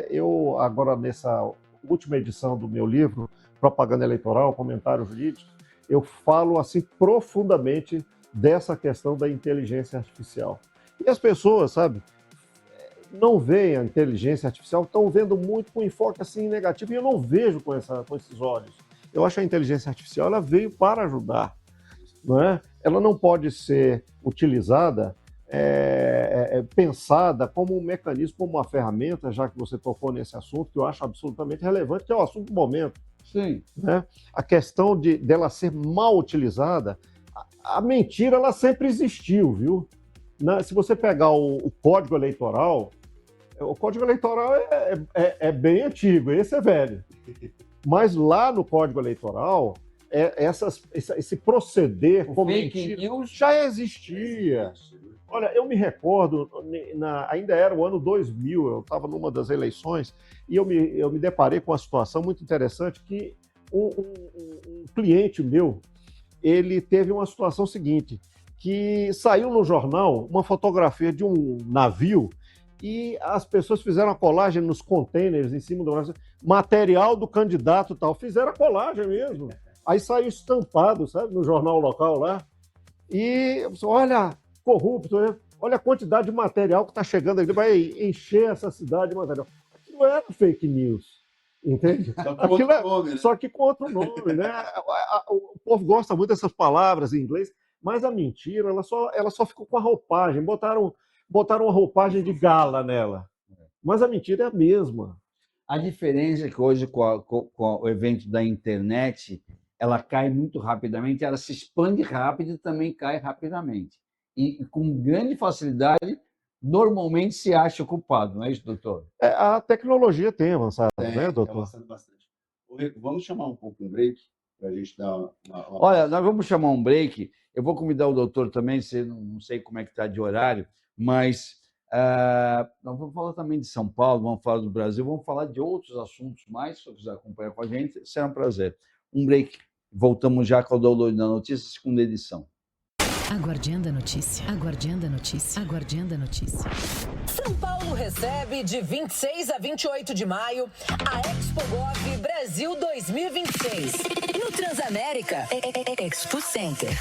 Speaker 8: Eu, agora, nessa última edição do meu livro, Propaganda Eleitoral, Comentários Jurídicos, eu falo assim profundamente dessa questão da inteligência artificial. E as pessoas, sabe, não veem a inteligência artificial, estão vendo muito com enfoque assim negativo, e eu não vejo com esses olhos. Eu acho que a inteligência artificial ela veio para ajudar. não é? Ela não pode ser utilizada, pensada como um mecanismo, como uma ferramenta, já que você tocou nesse assunto, que eu acho absolutamente relevante, que é o assunto do momento.
Speaker 7: Sim.
Speaker 8: Né? A questão dela ser mal utilizada, a mentira ela sempre existiu, viu? Se você pegar o Código Eleitoral, o Código Eleitoral é bem antigo, esse é velho. Mas lá no Código Eleitoral, esse proceder com
Speaker 7: fake
Speaker 8: mentira
Speaker 7: news
Speaker 8: já existia. Olha, eu me recordo, ainda era o ano 2000, eu estava numa das eleições, e eu me deparei com uma situação muito interessante, que um cliente meu, ele teve uma situação seguinte, que saiu no jornal uma fotografia de um navio e as pessoas fizeram a colagem nos containers em cima do material do candidato e tal. Fizeram a colagem mesmo. Aí saiu estampado, sabe, no jornal local lá. E, olha, corrupto, olha a quantidade de material que está chegando aqui, vai encher essa cidade de material. Aquilo era fake news, entende? Só que com outro nome, né? O povo gosta muito dessas palavras em inglês, mas a mentira, ela só ficou com a roupagem, botaram uma roupagem de gala nela. Mas a mentira é a mesma.
Speaker 7: A diferença é que hoje, com o evento da internet, ela cai muito rapidamente, ela se expande rápido e também cai rapidamente. E com grande facilidade, normalmente se acha o culpado, não é isso, doutor?
Speaker 8: A tecnologia tem avançado, né, doutor?
Speaker 9: Tem avançado bastante. Vamos chamar um pouco um break para a gente dar uma...
Speaker 7: Olha, nós vamos chamar um break. Eu vou convidar o doutor também, não sei como é que está de horário, mas nós vamos falar também de São Paulo, vamos falar do Brasil, vamos falar de outros assuntos mais, se você quiser acompanhar com a gente, será um prazer. Um break. Voltamos já com o Download da Notícia, segunda edição.
Speaker 6: Aguardando a notícia. Aguardando a notícia. Aguardando a notícia.
Speaker 1: São Paulo recebe de 26 a 28 de maio a ExpoGov Brasil 2026 no Transamérica Expo Center.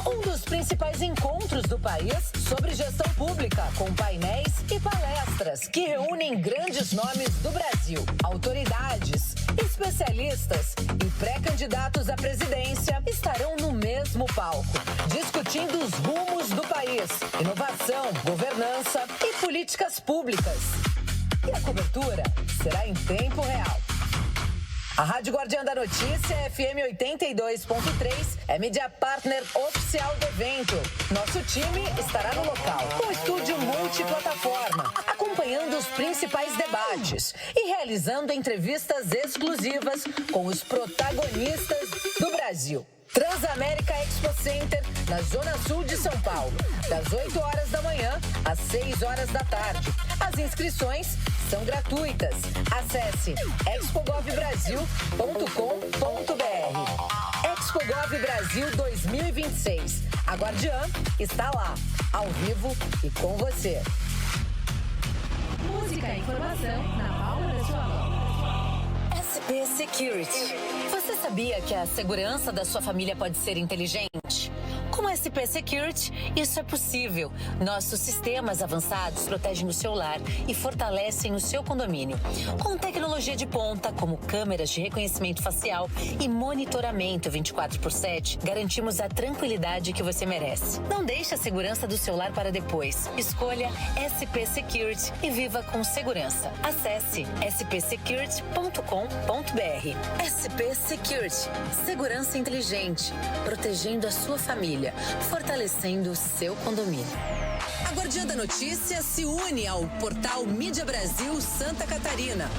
Speaker 1: Um dos principais encontros do país sobre gestão pública, com painéis e palestras que reúnem grandes nomes do Brasil, autoridades, especialistas e pré-candidatos à presidência estarão no mesmo palco, discutindo os rumos do país, inovação, governança e políticas públicas. E a cobertura será em tempo real. A Rádio Guardiã da Notícia, FM 82.3, é mídia partner oficial do evento. Nosso time estará no local, com estúdio multiplataforma, acompanhando os principais debates e realizando entrevistas exclusivas com os protagonistas do Brasil. Transamérica Expo Center, na Zona Sul de São Paulo, das 8 horas da manhã às 6 horas da tarde. As inscrições são gratuitas. Acesse expogovbrasil.com.br. ExpoGov Brasil 2026. A Guardiã está lá, ao vivo e com você.
Speaker 6: Música e informação na palma da sua mão.
Speaker 1: SP Security. Você sabia que a segurança da sua família pode ser inteligente? Com SP Security, isso é possível. Nossos sistemas avançados protegem o seu lar e fortalecem o seu condomínio. Com tecnologia de ponta, como câmeras de reconhecimento facial e monitoramento 24/7, garantimos a tranquilidade que você merece. Não deixe a segurança do seu lar para depois. Escolha SP Security e viva com segurança. Acesse spsecurity.com.br. SP Security. Segurança inteligente, protegendo a sua família, fortalecendo o seu condomínio. A Guardiã da Notícia se une ao portal Mídia Brasil Santa Catarina.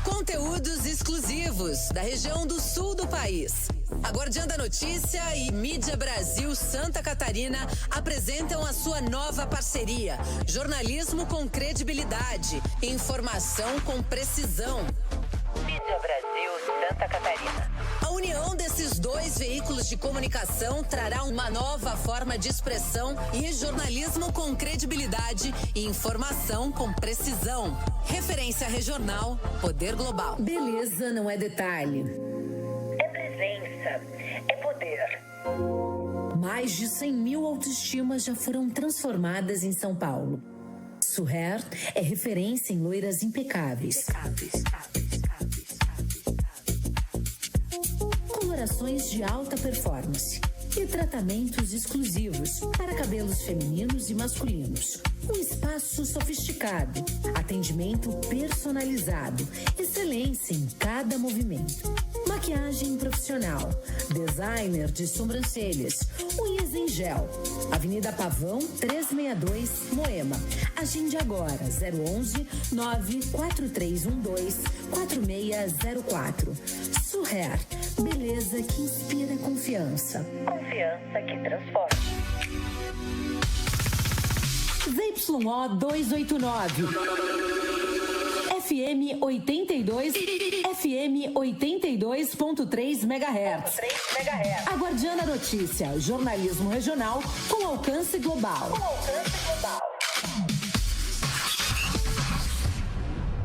Speaker 1: Conteúdos exclusivos da região do sul do país. A Guardiã da Notícia e Mídia Brasil Santa Catarina apresentam a sua nova parceria. Jornalismo com credibilidade, informação com precisão. Mídia Brasil Santa Catarina. A união desses dois veículos de comunicação trará uma nova forma de expressão e jornalismo com credibilidade e informação com precisão. Referência regional, poder global. Beleza não é detalhe. É presença, é poder. Mais de 100 mil autoestimas já foram transformadas em São Paulo. Suher é referência em loiras impecáveis.
Speaker 6: colorações de alta performance e tratamentos exclusivos para cabelos femininos e masculinos. Um espaço sofisticado, atendimento personalizado, excelência em cada movimento. Maquiagem profissional, designer de sobrancelhas, unhas em gel. Avenida Pavão, 362, Moema. Agende agora, 011 94312 4604. Surrer, beleza que inspira confiança. Confiança que transforma. ZYO 289. FM 82. FM 82.3 MHz. A Guardiana Notícia, jornalismo regional com alcance global.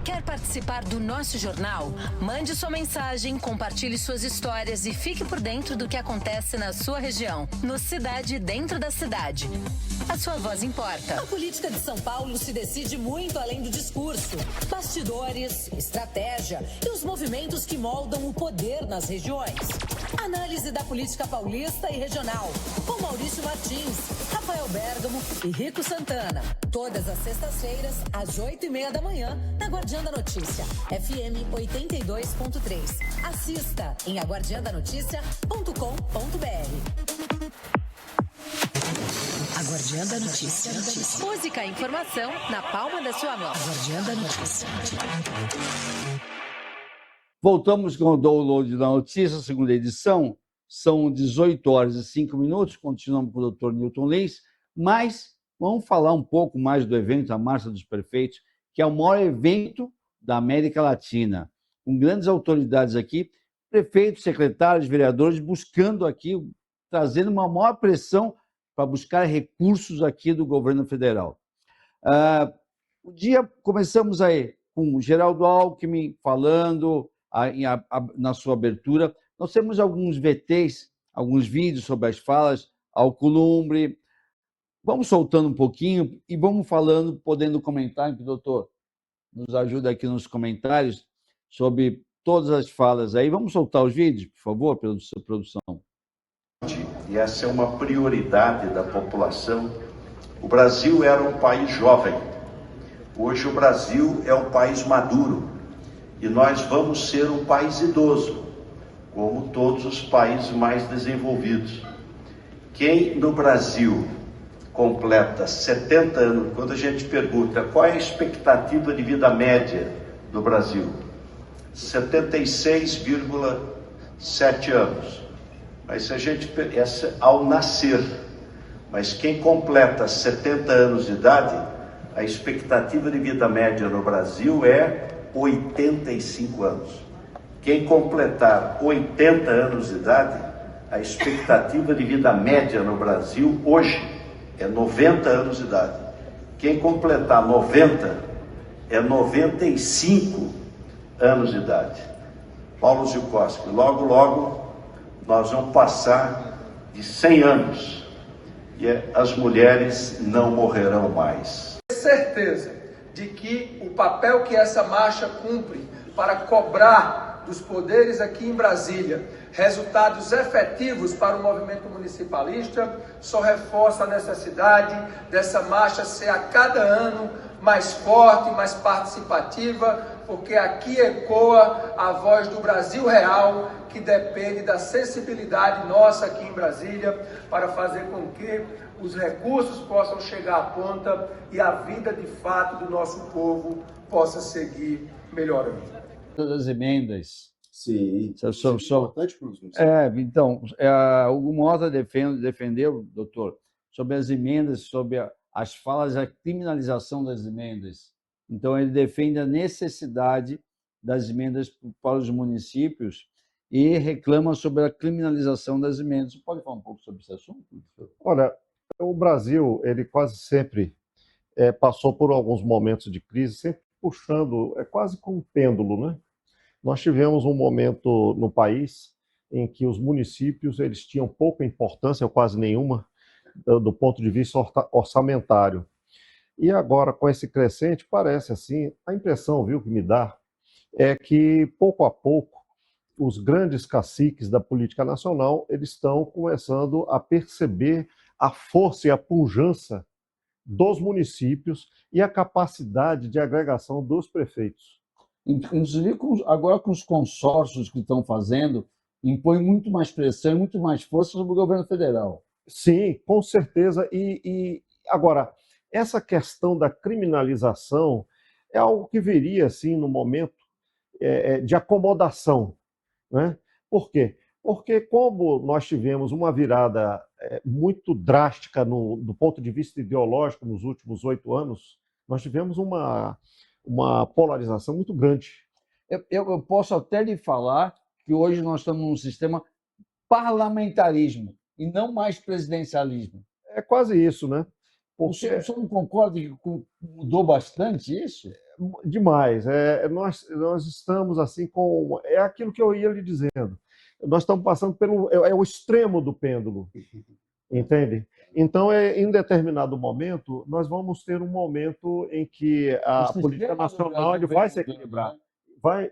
Speaker 6: Quer participar do nosso jornal? Mande sua mensagem, compartilhe suas histórias e fique por dentro do que acontece na sua região, no Cidade Dentro da Cidade. A sua voz importa.
Speaker 1: A política de São Paulo se decide muito além do discurso. Bastidores, estratégia e os movimentos que moldam o poder nas regiões. Análise da política paulista e regional, com Maurício Martins, Rafael Bergamo e Rico Santana. Todas as sextas-feiras, às 8h30 da manhã, na Guardiã da Notícia, FM 82.3. Assista em aguardiandanoticia.com.br.
Speaker 6: A Guardiã da Notícia. Música e informação na palma da sua mão. A Guardiã da Notícia.
Speaker 7: Voltamos com o download da notícia, segunda edição. São 18h05. Continuamos com o Dr. Newton Lins, mas vamos falar um pouco mais do evento, a Marcha dos Prefeitos, que é o maior evento da América Latina, com grandes autoridades aqui, prefeitos, secretários, vereadores, buscando aqui, trazendo uma maior pressão para buscar recursos aqui do governo federal. O dia começamos aí com o Geraldo Alckmin falando na sua abertura. Nós temos alguns VTs, alguns vídeos sobre as falas, Alcolumbre. Vamos soltando um pouquinho e vamos falando, podendo comentar, que o doutor nos ajuda aqui nos comentários sobre todas as falas aí. Vamos soltar os vídeos, por favor, produção.
Speaker 10: E essa é uma prioridade da população. O Brasil era um país jovem. Hoje o Brasil é um país maduro. E nós vamos ser um país idoso, como todos os países mais desenvolvidos. Quem no Brasil completa 70 anos, quando a gente pergunta qual é a expectativa de vida média do Brasil, 76,7 anos. Mas se a gente essa ao nascer, mas quem completa 70 anos de idade, a expectativa de vida média no Brasil é 85 anos. Quem completar 80 anos de idade, a expectativa de vida média no Brasil hoje é 90 anos de idade. Quem completar 90 é 95 anos de idade. Paulo Zilkowski, logo, logo nós vamos passar de 100 anos e as mulheres não morrerão mais.
Speaker 11: Certeza de que o papel que essa marcha cumpre para cobrar dos poderes aqui em Brasília resultados efetivos para o movimento municipalista só reforça a necessidade dessa marcha ser a cada ano mais forte, mais participativa, porque aqui ecoa a voz do Brasil real, que depende da sensibilidade nossa aqui em Brasília para fazer com que os recursos possam chegar à ponta e a vida de fato do nosso povo possa seguir melhorando.
Speaker 7: Todas as emendas.
Speaker 9: Sim,
Speaker 7: é
Speaker 9: importante para os
Speaker 7: então, o Mota defendeu, doutor, sobre as emendas, sobre as falas da criminalização das emendas. Então, ele defende a necessidade das emendas para os municípios e reclama sobre a criminalização das emendas. Você pode falar um pouco sobre esse assunto?
Speaker 8: Olha, o Brasil, ele quase sempre passou por alguns momentos de crise, sempre puxando, quase como um pêndulo, né? Nós tivemos um momento no país em que os municípios eles tinham pouca importância, ou quase nenhuma, do ponto de vista orçamentário. E agora, com esse crescente, parece assim, a impressão, viu, que me dá, é que pouco a pouco os grandes caciques da política nacional, eles estão começando a perceber a força e a pujança dos municípios e a capacidade de agregação dos prefeitos.
Speaker 7: Inclusive, agora com os consórcios que estão fazendo, impõe muito mais pressão e muito mais força sobre o governo federal.
Speaker 8: Sim, com certeza. E agora, essa questão da criminalização é algo que viria, assim, no momento de acomodação, né? Por quê? Porque como nós tivemos uma virada muito drástica do ponto de vista ideológico nos últimos 8 anos, nós tivemos uma polarização muito grande.
Speaker 7: Eu posso até lhe falar que hoje nós estamos num sistema parlamentarismo e não mais presidencialismo.
Speaker 8: É quase isso, né?
Speaker 7: O senhor não concorda que mudou bastante isso?
Speaker 8: Demais. Nós estamos assim com... É aquilo que eu ia lhe dizendo. Nós estamos passando pelo... É o extremo do pêndulo. Entende? Então, em determinado momento, nós vamos ter um momento em que a política nacional ele vai se equilibrar.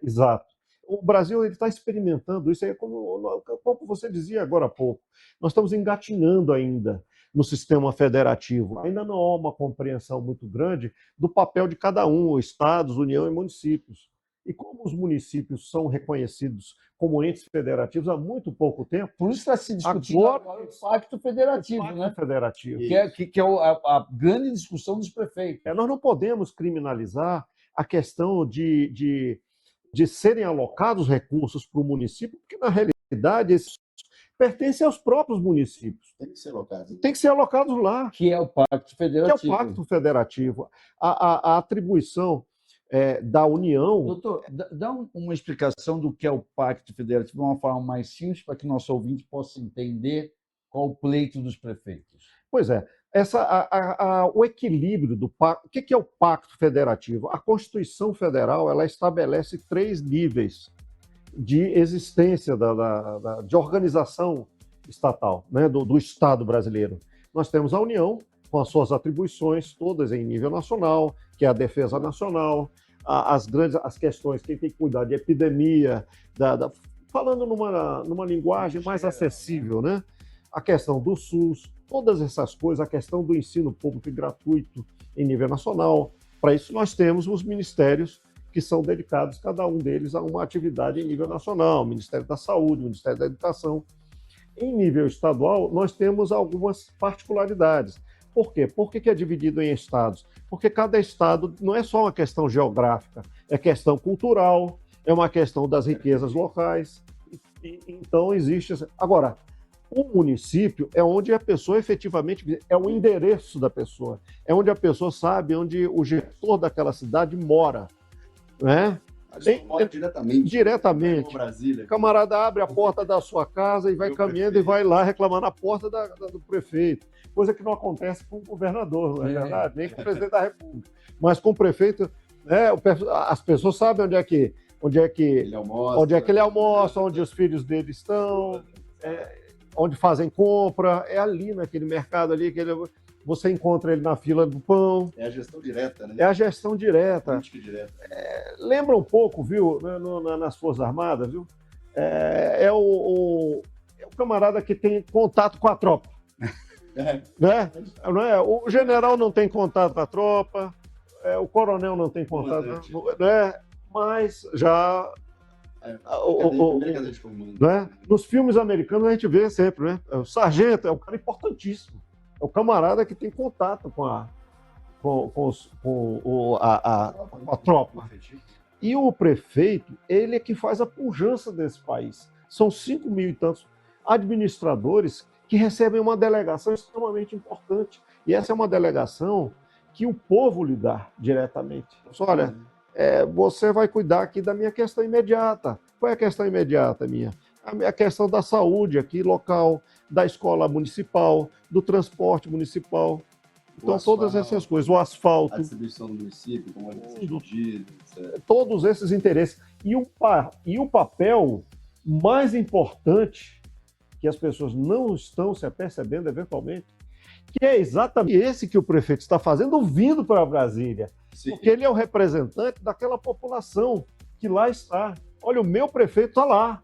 Speaker 8: Exato. O Brasil está experimentando isso aí, como você dizia agora há pouco. Nós estamos engatinhando ainda no sistema federativo. Ainda não há uma compreensão muito grande do papel de cada um, estados, União e municípios. E como os municípios são reconhecidos como entes federativos há muito pouco tempo...
Speaker 7: Por isso está se discutindo agora o Pacto Federativo, né?
Speaker 8: Federativo.
Speaker 7: Que é a grande discussão dos prefeitos.
Speaker 8: Nós não podemos criminalizar a questão de serem alocados recursos para o município, porque, na realidade, esses pertencem aos próprios municípios.
Speaker 9: Tem que ser alocados.
Speaker 8: Tem que ser alocados lá.
Speaker 7: Que é o Pacto Federativo.
Speaker 8: Que é o Pacto Federativo. A atribuição da União...
Speaker 7: Doutor, dá uma explicação do que é o Pacto Federativo de uma forma mais simples para que nosso ouvinte possa entender qual o pleito dos prefeitos.
Speaker 8: Pois é. O equilíbrio do pacto. O que é o Pacto Federativo? A Constituição Federal ela estabelece 3 níveis de existência de organização estatal, né, do Estado brasileiro. Nós temos a União, com as suas atribuições, todas em nível nacional, que é a defesa nacional, as questões, quem tem que cuidar de epidemia, falando numa linguagem mais acessível, né? A questão do SUS, todas essas coisas, a questão do ensino público e gratuito em nível nacional. Para isso, nós temos os ministérios que são dedicados, cada um deles, a uma atividade em nível nacional, o Ministério da Saúde, o Ministério da Educação. Em nível estadual, nós temos algumas particularidades. Por quê? Por que é dividido em estados? Porque cada estado não é só uma questão geográfica, é questão cultural, é uma questão das riquezas locais. Então, existe... Agora, o município é onde a pessoa efetivamente... É o endereço da pessoa. É onde a pessoa sabe onde o gestor daquela cidade mora. Né?
Speaker 9: Mora diretamente.
Speaker 8: Diretamente.
Speaker 9: Brasília.
Speaker 8: O camarada abre a porta da sua casa e vai caminhando e vai lá reclamar na porta do prefeito. Coisa que não acontece com o governador, não é verdade? Nem com o presidente da República. Mas com o prefeito, né, as pessoas sabem onde é que ele almoça, onde os filhos dele estão, onde fazem compra, é ali naquele mercado ali você encontra ele na fila do pão.
Speaker 9: É a gestão direta, né?
Speaker 8: É a gestão direta.
Speaker 9: Política direta.
Speaker 8: Lembra um pouco, viu, nas Forças Armadas, viu? É o camarada que tem contato com a tropa. Né? O general não tem contato com a tropa, o coronel não tem contato, né? Mas já... né? Nos filmes americanos a gente vê sempre, né? O sargento é um cara importantíssimo. É o camarada que tem contato com a tropa. E o prefeito, ele é que faz a pujança desse país. São 5 mil e tantos administradores que recebem uma delegação extremamente importante. E essa é uma delegação que o povo lhe dá diretamente. Olha, você vai cuidar aqui da minha questão imediata. Qual é a questão imediata minha? A questão da saúde aqui local, da escola municipal, do transporte municipal. Então, todas essas coisas, o asfalto.
Speaker 9: A distribuição do município, como vai ser dividido, etc.
Speaker 8: Todos esses interesses. E o papel mais importante, que as pessoas não estão se apercebendo eventualmente, que é exatamente esse que o prefeito está fazendo, vindo para Brasília. Sim. Porque ele é o representante daquela população que lá está. Olha, o meu prefeito está lá.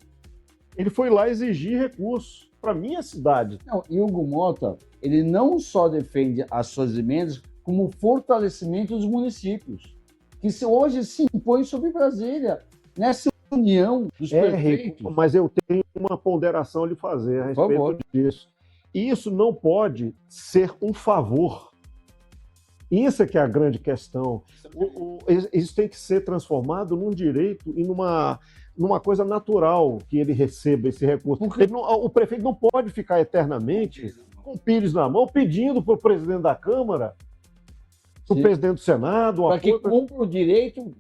Speaker 8: Ele foi lá exigir recursos para minha cidade.
Speaker 7: Não, e Hugo Mota, ele não só defende as suas emendas, como o fortalecimento dos municípios, que hoje se impõe sobre Brasília, nessa união dos prefeitos.
Speaker 8: Mas eu tenho uma ponderação a lhe fazer a respeito disso. Isso não pode ser um favor. Isso é que é a grande questão. Isso tem que ser transformado num direito e numa coisa natural que ele receba esse recurso. O prefeito não pode ficar eternamente com o pires na mão pedindo para o presidente da Câmara, para o presidente do Senado...
Speaker 7: Para que cumpra o direito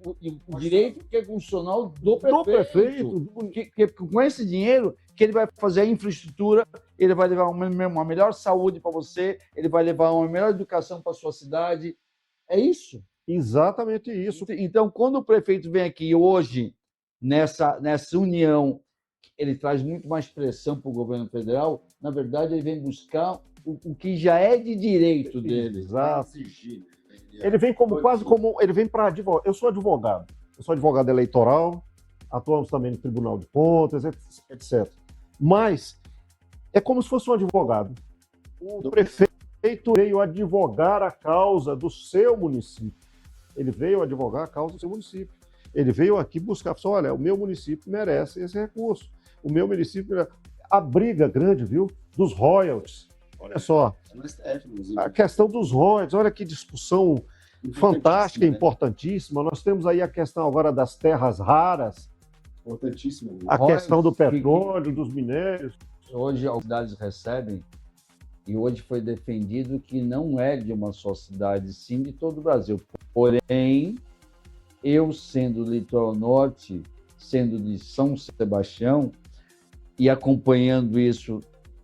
Speaker 7: que é constitucional do prefeito. Que com esse dinheiro que ele vai fazer a infraestrutura, ele vai levar uma melhor saúde para você, ele vai levar uma melhor educação para a sua cidade. É isso.
Speaker 8: Exatamente isso.
Speaker 7: Então, quando o prefeito vem aqui hoje, nessa união, ele traz muito mais pressão para o governo federal, na verdade, ele vem buscar o que já é de direito dele.
Speaker 8: Exato. Ele vem ele vem para advogado. Eu sou advogado eleitoral, atuamos também no Tribunal de Contas, etc. Mas é como se fosse um advogado. O prefeito veio advogar a causa do seu município. Ele veio advogar a causa do seu município. Ele veio aqui buscar, olha, o meu município merece esse recurso. O meu município... A briga grande, viu? Dos royalties. Olha só, a questão dos royalties, olha que discussão fantástica, importantíssima. Nós temos aí a questão agora das terras raras,
Speaker 9: importantíssima.
Speaker 8: A questão do petróleo, dos minérios.
Speaker 7: Hoje as cidades recebem, e hoje foi defendido que não é de uma só cidade, sim de todo o Brasil. Porém, eu sendo do litoral norte, sendo de São Sebastião, e acompanhando isso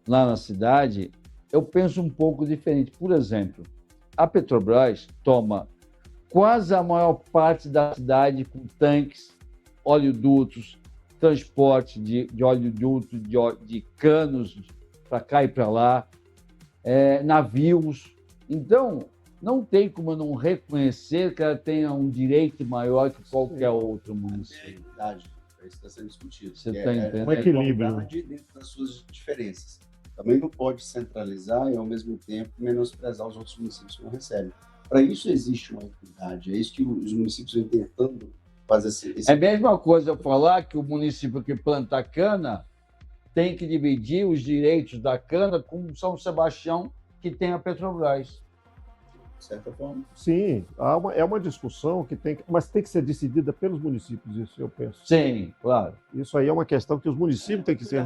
Speaker 7: lá na cidade, eu penso um pouco diferente. Por exemplo, a Petrobras toma quase a maior parte da cidade com tanques, oleodutos, transporte de oleoduto, de canos para cá e para lá, navios. Então, não tem como eu não reconhecer que ela tenha um direito maior que qualquer outro município.
Speaker 9: É isso que está sendo discutido.
Speaker 7: Você está entendendo?
Speaker 8: Um equilíbrio.
Speaker 9: Dentro das suas diferenças. Também não pode centralizar e, ao mesmo tempo, menosprezar os outros municípios que não recebem. Para isso existe uma equidade. É isso que os municípios vêm tentando fazer esse...
Speaker 7: É a mesma coisa eu falar que o município que planta cana tem que dividir os direitos da cana com São Sebastião, que tem a Petrobras.
Speaker 9: De certa forma.
Speaker 8: Sim, é uma discussão que mas tem que ser decidida pelos municípios, isso eu penso.
Speaker 7: Sim, claro.
Speaker 8: Isso aí é uma questão que os municípios têm que ser...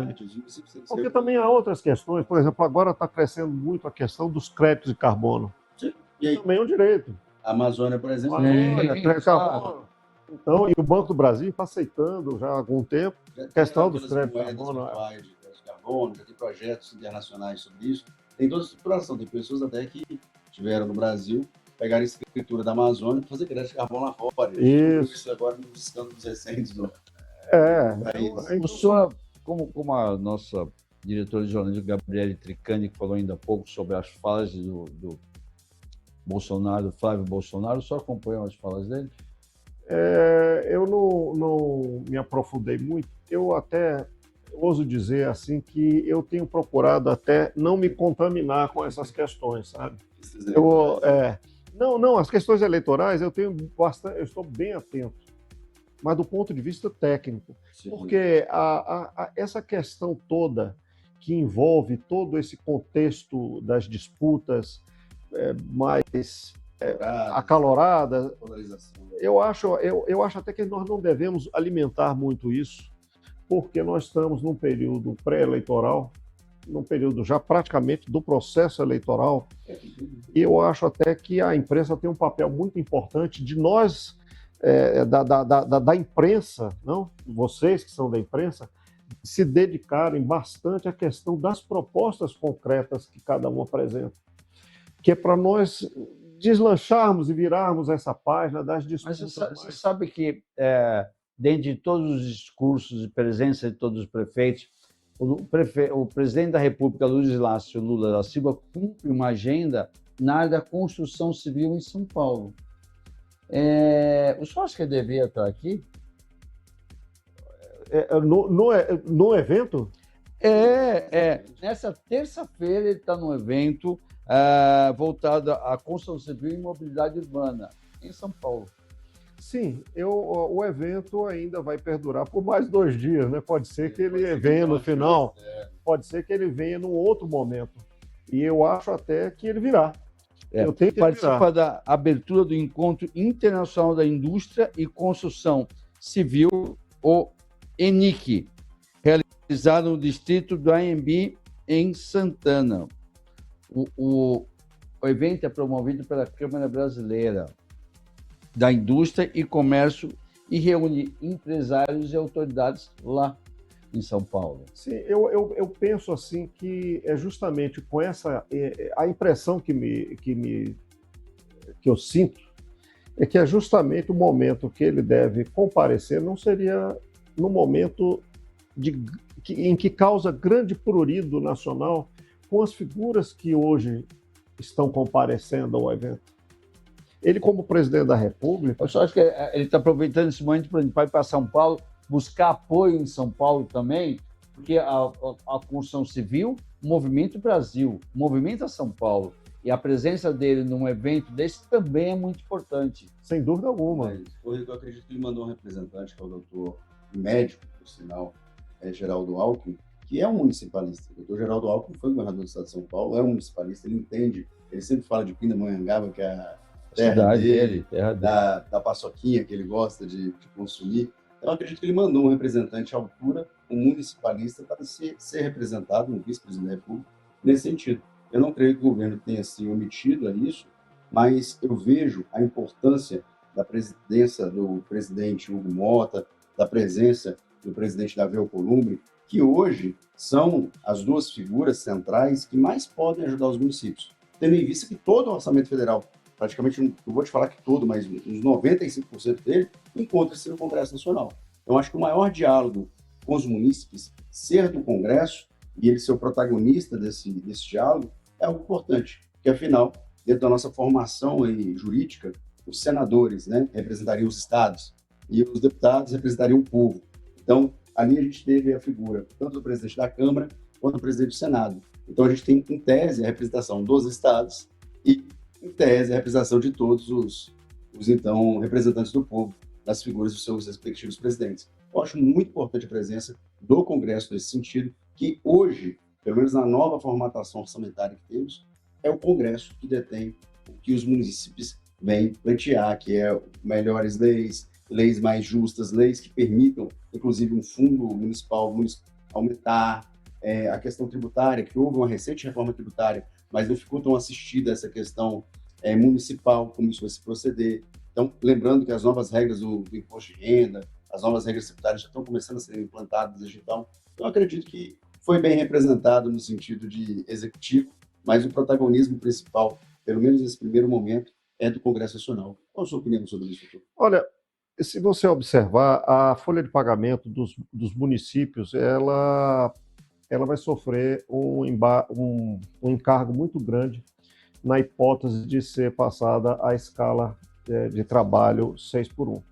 Speaker 8: Porque também há outras questões, por exemplo, agora está crescendo muito a questão dos créditos de carbono.
Speaker 9: Sim. E aí,
Speaker 8: também é um direito.
Speaker 9: A Amazônia, por exemplo...
Speaker 8: crédito de carbono. Então, e o Banco do Brasil está aceitando já há algum tempo a questão dos créditos de
Speaker 9: carbono. Já tem projetos internacionais sobre isso. Tem toda a estruturação, tem pessoas até que tiveram no Brasil, pegaram a escritura da Amazônia para fazer crédito de carbono lá fora.
Speaker 8: Isso
Speaker 9: agora nos escândalos recentes do
Speaker 7: país. O senhor, como a nossa diretora de jornalismo, Gabriele Tricani, que falou ainda há pouco sobre as falas do Bolsonaro, Flávio Bolsonaro, o senhor acompanhou as falas dele?
Speaker 8: Eu não me aprofundei muito. Eu até ouso dizer assim que eu tenho procurado até não me contaminar com essas questões, sabe? Não, as questões eleitorais eu estou bem atento, mas do ponto de vista técnico, porque essa questão toda que envolve todo esse contexto das disputas mais acaloradas, eu acho até que nós não devemos alimentar muito isso, porque nós estamos num período pré-eleitoral, num período já praticamente do processo eleitoral, e eu acho até que a imprensa tem um papel muito importante de nós, da imprensa, não? Vocês que são da imprensa, se dedicarem bastante à questão das propostas concretas que cada um apresenta, que é para nós deslancharmos e virarmos essa página das discussões.
Speaker 7: Mas você sabe que, dentro de todos os discursos de presença de todos os prefeitos, o presidente da República, Luiz Inácio Lula da Silva, cumpre uma agenda na área da construção civil em São Paulo. O senhor acha que ele devia estar aqui?
Speaker 8: No evento?
Speaker 7: Nessa terça-feira ele está num evento voltado à construção civil e mobilidade urbana, em São Paulo.
Speaker 8: Sim, o evento ainda vai perdurar por mais 2 dias, né? Pode ser que ele venha no final, pode ser que ele venha num outro momento. E eu acho até que ele virá. Eu tenho que
Speaker 7: participa da abertura do Encontro Internacional da Indústria e Construção Civil, o ENIC, realizado no distrito do AMB, em Santana. O evento é promovido pela Câmara Brasileira da Indústria e Comércio e reúne empresários e autoridades lá em São Paulo.
Speaker 8: Sim, eu penso assim que é justamente com essa a impressão que eu sinto é que é justamente o momento que ele deve comparecer, não seria no momento em que causa grande prurido nacional com as figuras que hoje estão comparecendo ao evento. Ele, como presidente da República...
Speaker 7: Eu só acho que ele está aproveitando esse momento para ir para São Paulo, buscar apoio em São Paulo também, porque a construção civil movimenta o Brasil, movimenta São Paulo. E a presença dele num evento desse também é muito importante.
Speaker 8: Sem dúvida alguma.
Speaker 9: Eu acredito que ele mandou um representante, que é o doutor médico, por sinal, Geraldo Alckmin, que é um municipalista. O doutor Geraldo Alckmin foi governador do estado de São Paulo, é um municipalista, ele entende, ele sempre fala de Pindamonhangaba, que é a terra dele, da paçoquinha que ele gosta de consumir. Então, eu acredito que ele mandou um representante à altura, um municipalista, para ser representado, um vice-presidente da República, nesse sentido. Eu não creio que o governo tenha se omitido a isso, mas eu vejo a importância da presidência do presidente Hugo Mota, da presença do presidente Davi Alcolumbre, que hoje são as 2 figuras centrais que mais podem ajudar os municípios. Tendo em vista que todo o orçamento federal, praticamente, não vou te falar que todo, mas uns 95% dele, encontra-se no Congresso Nacional. Então, acho que o maior diálogo com os munícipes, ser do Congresso, e ele ser o protagonista desse diálogo, é algo importante, porque, afinal, dentro da nossa formação jurídica, os senadores, né, representariam os estados, e os deputados representariam o povo. Então, ali a gente teve a figura tanto do presidente da Câmara quanto do presidente do Senado. Então, a gente tem, em tese, a representação dos estados e, em tese, a representação de todos os então, representantes do povo, das figuras dos seus respectivos presidentes. Eu acho muito importante a presença do Congresso nesse sentido, que hoje, pelo menos na nova formatação orçamentária que temos, é o Congresso que detém o que os municípios vêm pleitear, que é melhores leis mais justas, leis que permitam, inclusive, um fundo municipal aumentar, a questão tributária, que houve uma recente reforma tributária, mas não ficou tão assistida essa questão municipal, como isso vai se proceder. Então, lembrando que as novas regras do imposto de renda, as novas regras tributárias já estão começando a ser implantadas digital. Então, eu acredito que foi bem representado no sentido de executivo, mas o protagonismo principal, pelo menos nesse primeiro momento, é do Congresso Nacional. Qual a sua opinião sobre isso, doutor?
Speaker 8: Olha, se você observar, a folha de pagamento dos municípios, ela vai sofrer um encargo muito grande na hipótese de ser passada a escala de trabalho 6x1.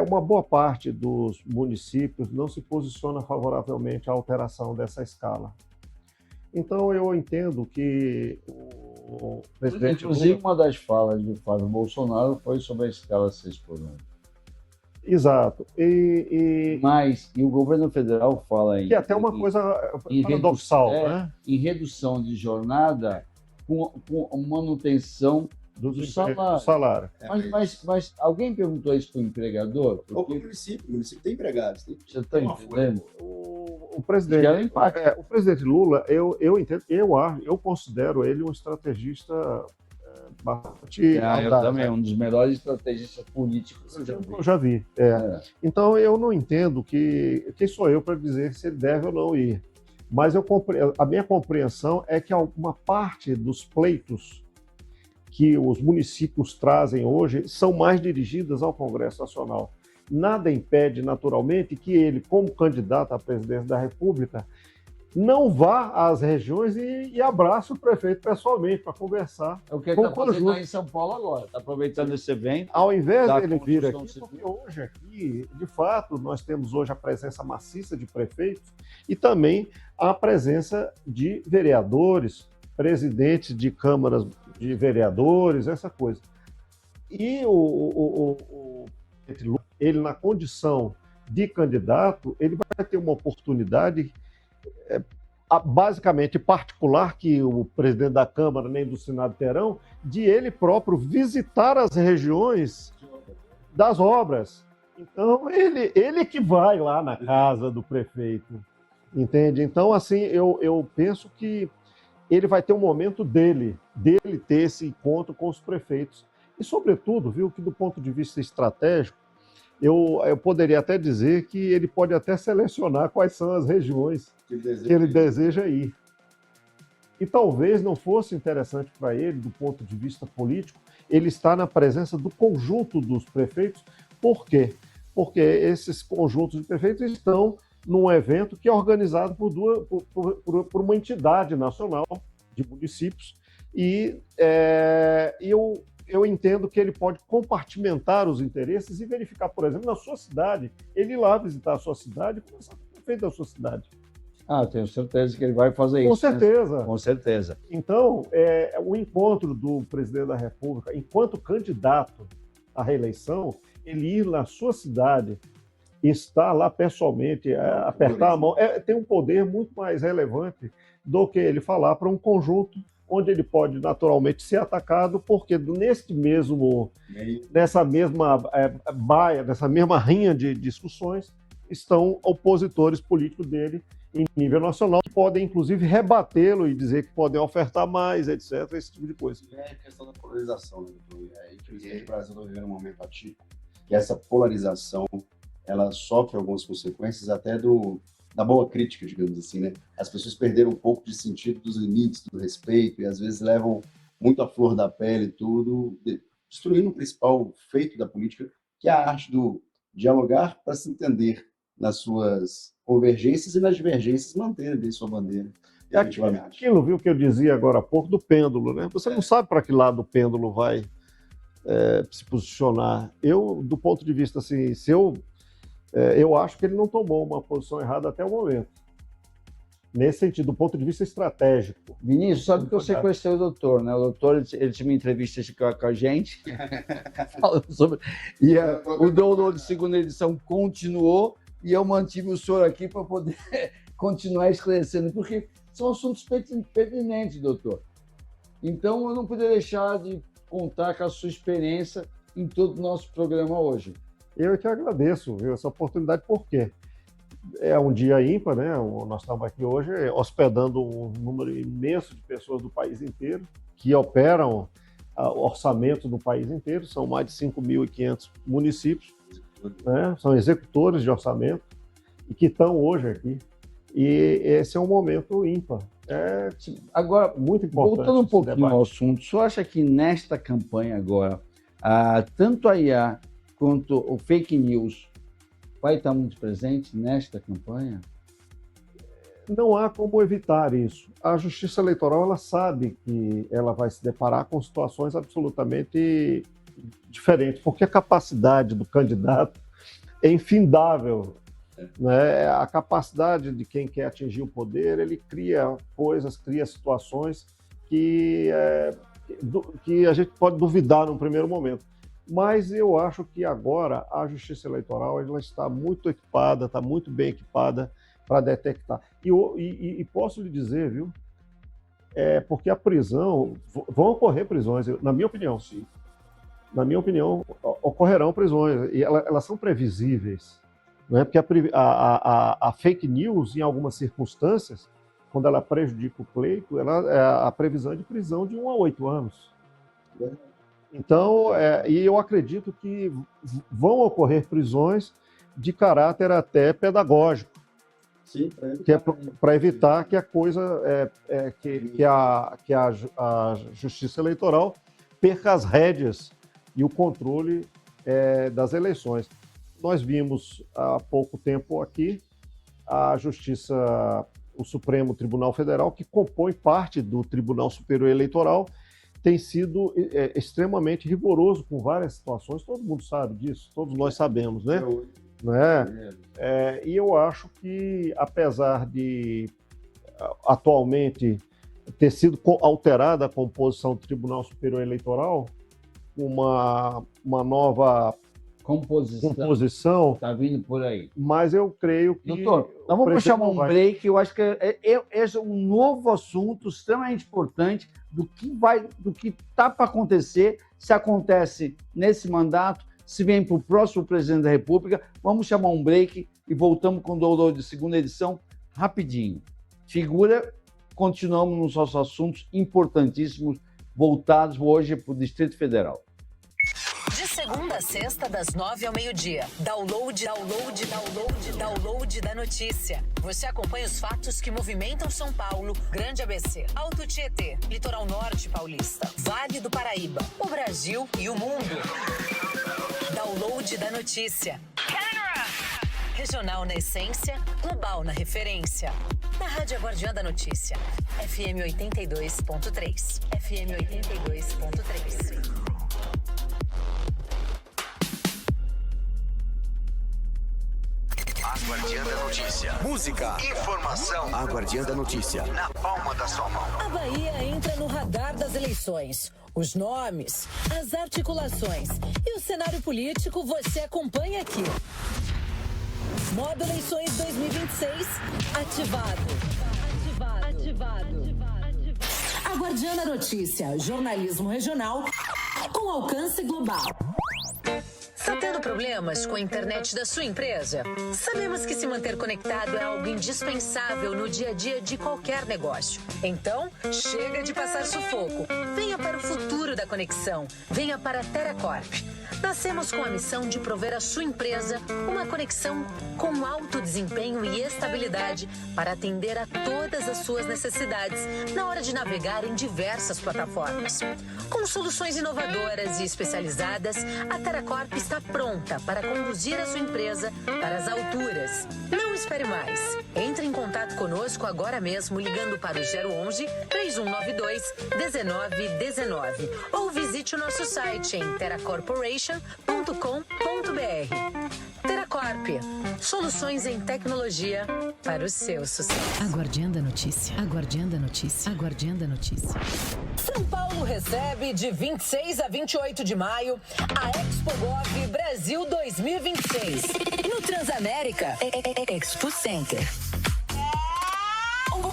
Speaker 8: Uma boa parte dos municípios não se posiciona favoravelmente à alteração dessa escala. Então, eu entendo que o presidente...
Speaker 7: Inclusive, uma das falas do Fábio Bolsonaro foi sobre a escala 6x1.
Speaker 8: Exato.
Speaker 7: Mas o governo federal fala em...
Speaker 8: Que é até uma coisa paradoxal, né?
Speaker 7: Em redução de jornada com manutenção do
Speaker 8: salário.
Speaker 7: Mas alguém perguntou isso para o empregador?
Speaker 9: Ou para o município tem empregados.
Speaker 7: Você está entendendo?
Speaker 8: O presidente Lula, eu entendo, eu considero ele um estrategista bastante...
Speaker 7: Eu também, um dos melhores estrategistas políticos que
Speaker 8: eu já vi. Então, eu não entendo quem sou eu para dizer se ele deve ou não ir. Mas a minha compreensão é que alguma parte dos pleitos que os municípios trazem hoje são mais dirigidas ao Congresso Nacional. Nada impede, naturalmente, que ele, como candidato à presidência da República, não vá às regiões e abrace o prefeito pessoalmente para conversar.
Speaker 7: É o que ele
Speaker 8: com
Speaker 7: está fazendo aí em São Paulo agora. Está aproveitando esse evento.
Speaker 8: Ao invés
Speaker 7: da
Speaker 8: dele vir aqui,
Speaker 7: construção
Speaker 8: porque hoje aqui, de fato, nós temos hoje a presença maciça de prefeitos e também a presença de vereadores, presidentes de câmaras de vereadores, essa coisa. E ele, na condição de candidato, ele vai ter uma oportunidade basicamente particular, que o presidente da Câmara nem do Senado terão, de ele próprio visitar as regiões das obras. Então, ele que vai lá na casa do prefeito, entende? Então, assim, eu penso que ele vai ter um momento dele ter esse encontro com os prefeitos. E, sobretudo, viu, que do ponto de vista estratégico, eu poderia até dizer que ele pode até selecionar quais são as regiões que ele deseja ir. E talvez não fosse interessante para ele, do ponto de vista político, ele estar na presença do conjunto dos prefeitos. Por quê? Porque esses conjuntos de prefeitos estão num evento que é organizado por uma entidade nacional de municípios. E eu entendo que ele pode compartimentar os interesses e verificar, por exemplo, na sua cidade, ele ir lá visitar a sua cidade e conversar com o prefeito da sua cidade.
Speaker 7: Ah, tenho certeza que ele vai fazer isso.
Speaker 8: Com certeza.
Speaker 7: Né? Com certeza.
Speaker 8: Então, o encontro do presidente da República, enquanto candidato à reeleição, ele ir na sua cidade, estar lá pessoalmente, apertar a mão, tem um poder muito mais relevante do que ele falar para um conjunto onde ele pode naturalmente ser atacado, porque nessa mesma baia, nessa mesma rinha de discussões, estão opositores políticos dele em nível nacional, que podem, inclusive, rebatê-lo e dizer que podem ofertar mais, etc., esse tipo de coisa.
Speaker 9: É a questão da polarização, né? Infelizmente, o Brasil está vivendo um momento atípico, que essa polarização, ela sofre algumas consequências até da boa crítica, digamos assim, né? As pessoas perderam um pouco de sentido dos limites, do respeito, e às vezes levam muito à flor da pele tudo, destruindo o principal feito da política, que é a arte do dialogar para se entender nas suas convergências e nas divergências, manter bem sua bandeira.
Speaker 8: É aquilo, viu, que eu dizia agora há pouco, do pêndulo, né? Você não sabe para que lado o pêndulo vai se posicionar. Eu, do ponto de vista, assim, eu acho que ele não tomou uma posição errada até o momento. Nesse sentido, do ponto de vista estratégico.
Speaker 7: Vinícius, sabe que eu sequestrei o doutor, né? O doutor, ele tinha uma entrevista com a gente, falando sobre... E o download de segunda edição continuou, e eu mantive o senhor aqui para poder continuar esclarecendo, porque são assuntos pertinentes, doutor. Então, eu não poderia deixar de contar com a sua experiência em todo o nosso programa hoje.
Speaker 8: Eu que agradeço, viu, essa oportunidade, porque é um dia ímpar, né? Nós estamos aqui hoje hospedando um número imenso de pessoas do país inteiro, que operam orçamento no país inteiro, são mais de 5.500 municípios, né? São executores de orçamento, e que estão hoje aqui. E esse é um momento ímpar.
Speaker 7: Agora,
Speaker 8: muito importante.
Speaker 7: Voltando um pouquinho ao assunto, o senhor acha que nesta campanha agora, tanto a IA quanto o fake news vai estar muito presente nesta campanha?
Speaker 8: Não há como evitar isso. A Justiça Eleitoral, ela sabe que ela vai se deparar com situações absolutamente diferentes, porque a capacidade do candidato é infindável, né? A capacidade de quem quer atingir o poder, ele cria coisas, cria situações que a gente pode duvidar num primeiro momento. Mas eu acho que agora a Justiça Eleitoral ela está muito equipada, está muito bem equipada para detectar. E posso lhe dizer, viu, porque a prisão, vão ocorrer prisões, na minha opinião, sim. Na minha opinião, ocorrerão prisões, e elas são previsíveis, né? Porque a fake news, em algumas circunstâncias, quando ela prejudica o pleito, a previsão é de prisão de 1 a 8 anos. Então, e eu acredito que vão ocorrer prisões de caráter até pedagógico.
Speaker 9: Sim,
Speaker 8: para evitar que a coisa, que a Justiça Eleitoral perca as rédeas e o controle das eleições. Nós vimos há pouco tempo aqui a Justiça o Supremo Tribunal Federal, que compõe parte do Tribunal Superior Eleitoral, tem sido extremamente rigoroso com várias situações, todo mundo sabe disso, todos nós sabemos, né? E eu acho que, apesar de atualmente ter sido alterada a composição do Tribunal Superior Eleitoral, uma nova composição
Speaker 7: está vindo por aí.
Speaker 8: Mas eu creio que...
Speaker 7: Doutor, nós vamos chamar um break, eu acho que esse é um novo assunto extremamente importante do que está para acontecer, se acontece nesse mandato, se vem para o próximo presidente da República. Vamos chamar um break e voltamos com o Doutor de segunda edição rapidinho. Continuamos nos nossos assuntos importantíssimos, voltados hoje para o Distrito Federal.
Speaker 1: De segunda a sexta, das 9 ao meio-dia. Download da notícia. Você acompanha os fatos que movimentam São Paulo, Grande ABC, Alto Tietê, Litoral Norte Paulista, Vale do Paraíba, o Brasil e o mundo. Download da notícia. Regional na essência, global na referência. Na Rádio Guardiã da Notícia. FM 82.3. FM 82.3.
Speaker 4: A Guardiã da Notícia. Música, informação. A Guardiã da Notícia. Na palma da sua mão.
Speaker 1: A Bahia entra no radar das eleições. Os nomes, as articulações e o cenário político você acompanha aqui. Modo Eleições 2026 ativado. A Guardiã da Notícia, jornalismo regional com alcance global. Está tendo problemas com a internet da sua empresa? Sabemos que se manter conectado é algo indispensável no dia a dia de qualquer negócio. Então, chega de passar sufoco. Venha para o futuro da conexão. Venha para a TeraCorp. Nascemos com a missão de prover à sua empresa uma conexão com alto desempenho e estabilidade para atender a todas as suas necessidades na hora de navegar em diversas plataformas. Com soluções inovadoras e especializadas, a TeraCorp está pronta para conduzir a sua empresa para as alturas. Não espere mais. Entre em contato conosco agora mesmo ligando para o 011 3192 1919 ou visite o nosso site em teracorporation.com.br. TeraCorp, soluções em tecnologia para o seu sucesso. A Guardiã da Notícia. A Guardiã da Notícia. A Guardiã da Notícia. São Paulo recebe de 26 a 28 de maio a ExpoGov Brasil 2026 no Transamérica Expo Center.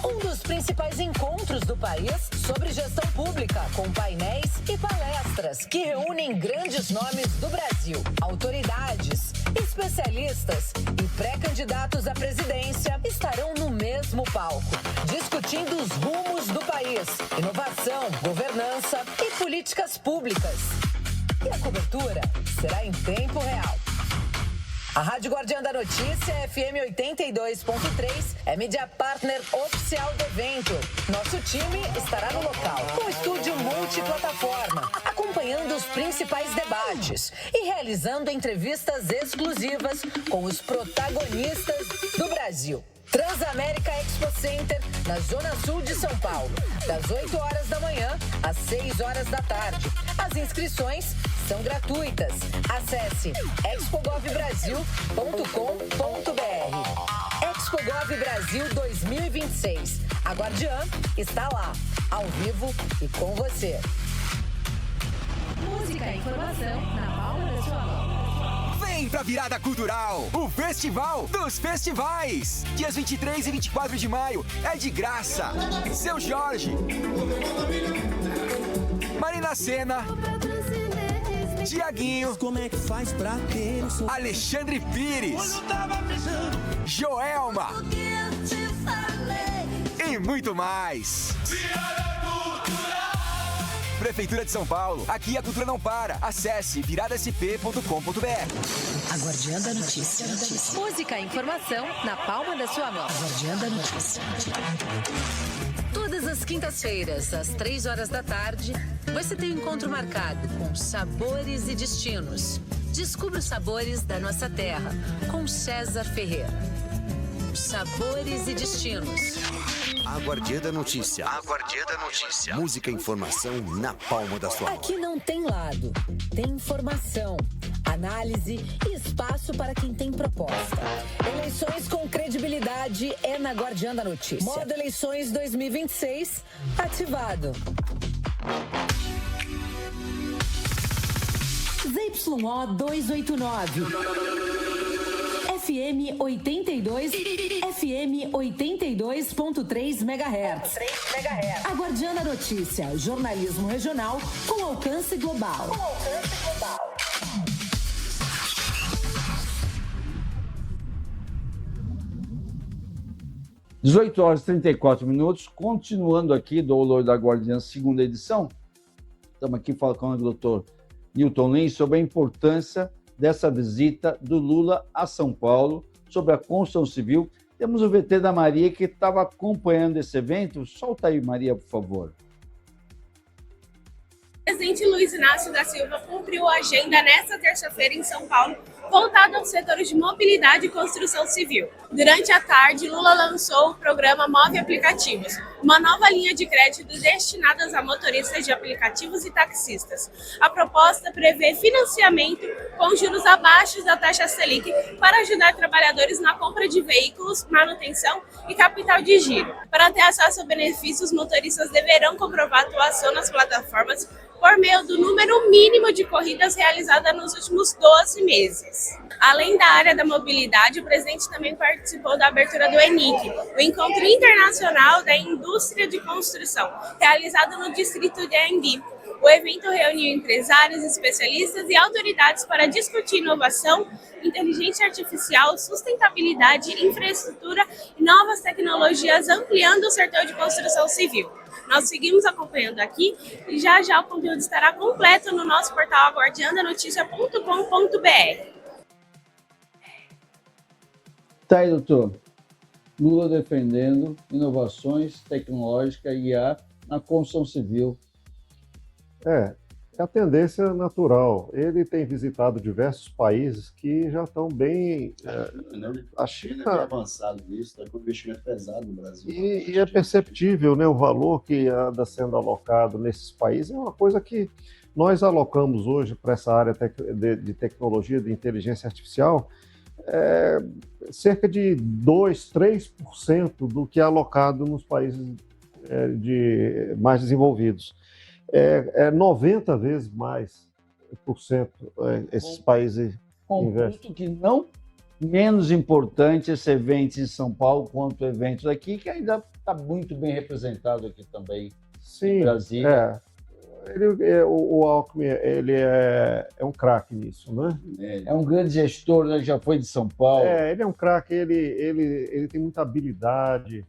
Speaker 1: Um dos principais encontros do país sobre gestão pública, com painéis e palestras que reúnem grandes nomes do Brasil, autoridades, especialistas e pré-candidatos à presidência estarão no mesmo palco, discutindo os rumos do país, inovação, governança e políticas públicas. E a cobertura será em tempo real. A Rádio Guardiã da Notícia, FM 82.3, é mídia partner oficial do evento. Nosso time estará no local, com estúdio multiplataforma, acompanhando os principais debates e realizando entrevistas exclusivas com os protagonistas do Brasil. Transamérica Expo Center, na Zona Sul de São Paulo, das 8 horas da manhã às 6 horas da tarde. As inscrições são gratuitas. Acesse expogovbrasil.com.br. ExpoGov Brasil 2026. A Guardiã está lá, ao vivo e com você.
Speaker 12: Música e informação na palma da sua mão.
Speaker 13: Vem pra Virada Cultural, o Festival dos Festivais. Dias 23 e 24 de maio é de graça. Seu Jorge, Marina Sena, Tiaguinho, Alexandre Pires, Joelma e muito mais. Prefeitura de São Paulo. Aqui a cultura não para. Acesse viradasp.com.br.
Speaker 1: A Guardiã da Notícia.
Speaker 12: Música e informação na palma da sua mão.
Speaker 1: A Guardiã da Notícia. Todas as quintas-feiras, às 3 horas da tarde, você tem um encontro marcado com sabores e destinos. Descubra os sabores da nossa terra com César Ferreira. Sabores e destinos.
Speaker 4: A Guardiã da Notícia. A Guardiã da Notícia. Música e informação na palma da sua mão.
Speaker 6: Aqui não tem lado, tem informação, análise e espaço para quem tem proposta. Eleições com credibilidade é na Guardiã da Notícia. Modo Eleições 2026 ativado. ZYO 289. FM 82, FM 82.3 MHz. A Guardiã da Notícia, jornalismo regional com alcance global.
Speaker 7: 18h34, continuando aqui do Olor da Guardiã, segunda edição. Estamos aqui falando com o doutor Newton Lins sobre a importância dessa visita do Lula a São Paulo, sobre a construção civil. Temos o VT da Maria, que estava acompanhando esse evento. Solta aí, Maria, por favor.
Speaker 14: O presidente Luiz Inácio da Silva cumpriu a agenda nesta terça-feira em São Paulo, voltada aos setores de mobilidade e construção civil. Durante a tarde, Lula lançou o programa Move Aplicativos, uma nova linha de crédito destinada a motoristas de aplicativos e taxistas. A proposta prevê financiamento com juros abaixo da taxa Selic para ajudar trabalhadores na compra de veículos, manutenção e capital de giro. Para ter acesso a benefícios, os motoristas deverão comprovar a atuação nas plataformas por meio do número mínimo de corridas realizadas nos últimos 12 meses. Além da área da mobilidade, o presidente também participou da abertura do ENIC, o Encontro Internacional da Indústria de Construção, realizado no distrito de Anhembi. O evento reuniu empresários, especialistas e autoridades para discutir inovação, inteligência artificial, sustentabilidade, infraestrutura e novas tecnologias, ampliando o setor de construção civil. Nós seguimos acompanhando aqui e já o conteúdo estará completo no nosso portal aguardiandanoticia.com.br.
Speaker 7: Tá aí, doutor. Lula defendendo inovações tecnológicas e IA na construção civil.
Speaker 8: É a tendência natural. Ele tem visitado diversos países que já estão bem...
Speaker 9: A China é avançado nisso, está com um investimento pesado no Brasil.
Speaker 8: E é perceptível, né, o valor que anda sendo alocado nesses países. É uma coisa que nós alocamos hoje para essa área de tecnologia, de inteligência artificial, cerca de 2%, 3% do que é alocado nos países mais desenvolvidos. 90 vezes mais por cento esses países investem.
Speaker 7: Ponto que não menos importante esse evento em São Paulo quanto eventos aqui, que ainda está muito bem representado aqui também.
Speaker 8: Sim,
Speaker 7: no Brasil.
Speaker 8: O Alckmin ele é um craque nisso, né?
Speaker 7: É um grande gestor, né? Já foi de São Paulo.
Speaker 8: Ele é um craque, ele tem muita habilidade,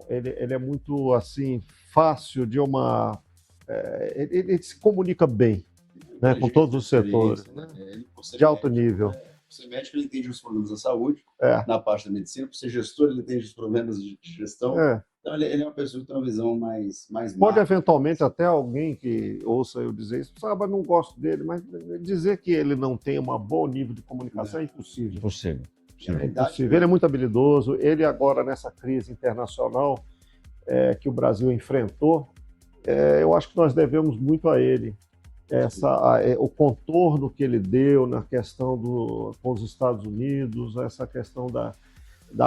Speaker 8: ele é muito assim fácil de ele se comunica bem, né, com todos os setores, né? De alto nível.
Speaker 9: Por ser médico, ele entende os problemas da saúde, na parte da medicina. Por ser gestor, ele entende os problemas de gestão. Então, ele é uma pessoa que tem uma visão mais
Speaker 8: Pode, eventualmente, até alguém que ouça eu dizer isso, mas não gosto dele, mas dizer que ele não tem um bom nível de comunicação é impossível.
Speaker 7: Impossível.
Speaker 8: É impossível. Ele é muito habilidoso. Ele agora, nessa crise internacional que o Brasil enfrentou, eu acho que nós devemos muito a ele. O contorno que ele deu na questão com os Estados Unidos, essa questão da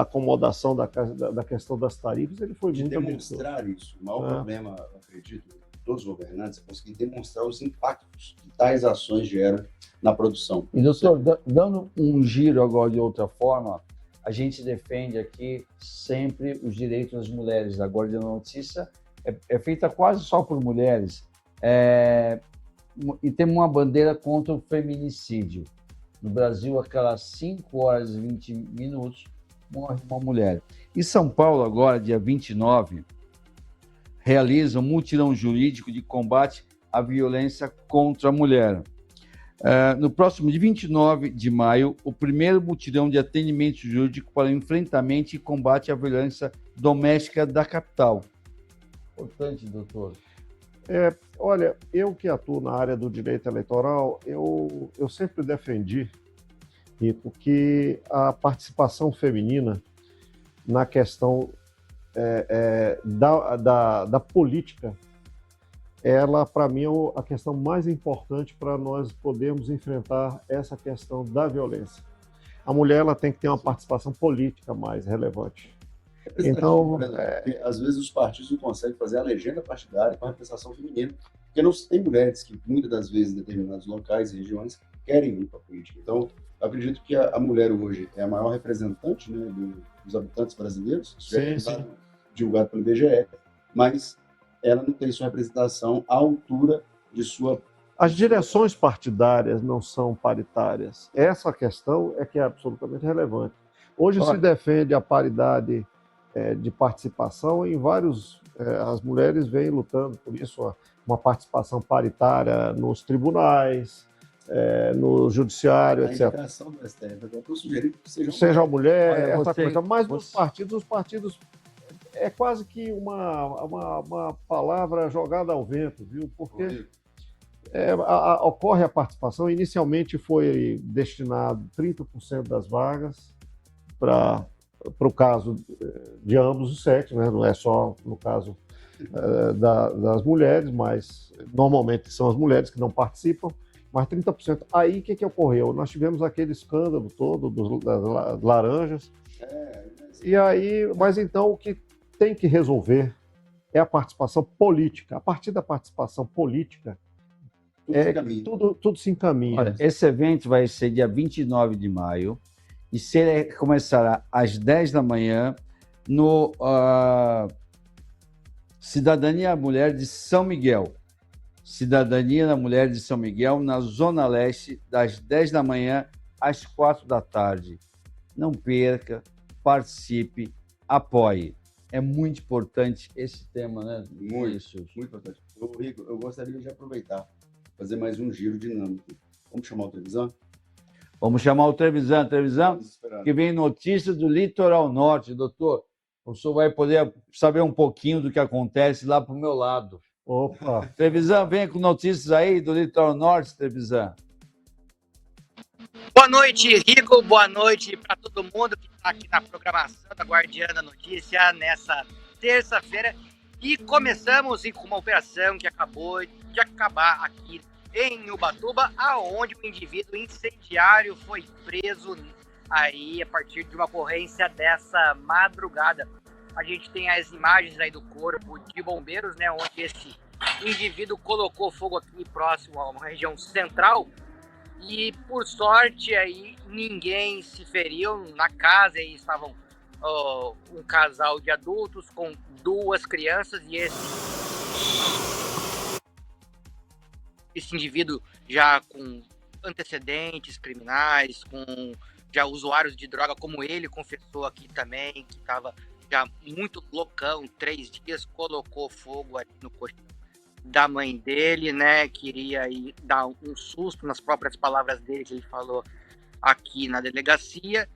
Speaker 8: acomodação da questão das tarifas, ele foi muito
Speaker 9: demonstrar isso. O maior problema, eu acredito, de todos os governantes é conseguir demonstrar os impactos que tais ações geram na produção.
Speaker 7: E, doutor, dando um giro agora de outra forma, a gente defende aqui sempre os direitos das mulheres. A Guardiã da Notícia é feita quase só por mulheres. E temos uma bandeira contra o feminicídio. No Brasil, a cada 5 horas e 20 minutos, morre uma mulher. E São Paulo, agora, dia 29, realiza um mutirão jurídico de combate à violência contra a mulher. No próximo dia 29 de maio, o primeiro mutirão de atendimento jurídico para o enfrentamento e combate à violência doméstica da capital. Importante, doutor.
Speaker 8: Olha, eu que atuo na área do direito eleitoral, eu sempre defendi, Nico, que a participação feminina na questão da política, ela, para mim, é a questão mais importante para nós podermos enfrentar essa questão da violência. A mulher ela tem que ter uma participação política mais relevante. Então,
Speaker 9: às vezes os partidos não conseguem fazer a legenda partidária com a representação feminina, porque não tem mulheres que, muitas das vezes, em determinados locais e regiões, querem ir para a política. Então, eu acredito que a mulher hoje é a maior representante, né, dos habitantes brasileiros, divulgado pelo IBGE, mas ela não tem sua representação à altura de sua...
Speaker 8: As direções partidárias não são paritárias. Essa questão é que é absolutamente relevante. Hoje se defende a paridade de participação em vários... as mulheres vêm lutando por isso, uma participação paritária nos tribunais, no judiciário, etc.
Speaker 9: A indicação do STF, eu estou sugerindo que
Speaker 8: seja mulher, essa coisa. Mas nos partidos, os partidos é quase que uma palavra jogada ao vento, viu? Porque ocorre a participação. Inicialmente foi destinado 30% das vagas para o caso de ambos os sexos, né? Não é só no caso das mulheres, mas normalmente são as mulheres que não participam, mas 30%. Aí o que ocorreu? Nós tivemos aquele escândalo todo das laranjas, e aí, mas então o que tem que resolver é a participação política. A partir da participação política, tudo se encaminha.
Speaker 7: Olha, esse evento vai ser dia 29 de maio, e começará às 10 da manhã no Cidadania Mulher de São Miguel. Cidadania da Mulher de São Miguel, na Zona Leste, das 10 da manhã às 4 da tarde. Não perca, participe, apoie. É muito importante esse tema, né?
Speaker 9: Muito importante. Rico, eu gostaria de aproveitar, fazer mais um giro dinâmico. Vamos chamar o Trevisan?
Speaker 7: Vamos chamar o Trevisan, que vem notícias do Litoral Norte, doutor. O senhor vai poder saber um pouquinho do que acontece lá para o meu lado.
Speaker 8: Opa!
Speaker 7: Trevisan, vem com notícias aí do Litoral Norte, Trevisan.
Speaker 15: Boa noite, Rico. Boa noite para todo mundo que está aqui na programação da Guardiã da Notícia nessa terça-feira. E começamos com uma operação que acabou de acabar aqui em Ubatuba, aonde um indivíduo incendiário foi preso aí a partir de uma ocorrência dessa madrugada. A gente tem as imagens aí do corpo de bombeiros, né, onde esse indivíduo colocou fogo aqui próximo a uma região central e, por sorte, aí ninguém se feriu na casa. Aí estavam um casal de adultos com 2 crianças e esse indivíduo já com antecedentes criminais, com já usuários de droga, como ele confessou aqui também, que estava já muito loucão, 3 dias, colocou fogo ali no colchão da mãe dele, né? Queria aí dar um susto, nas próprias palavras dele, que ele falou aqui na delegacia,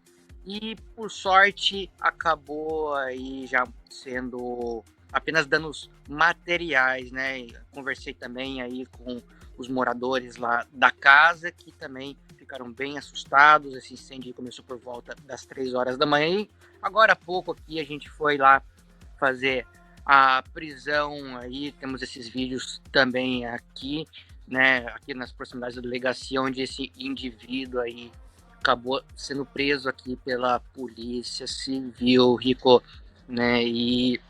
Speaker 15: e por sorte acabou aí já sendo apenas danos materiais, né? Conversei também aí com os moradores lá da casa, que também ficaram bem assustados. Esse incêndio começou por volta das 3 horas da manhã. E agora há pouco aqui a gente foi lá fazer a prisão aí, temos esses vídeos também aqui, né, aqui nas proximidades da delegacia, onde esse indivíduo aí acabou sendo preso aqui pela Polícia Civil, Rico, né, e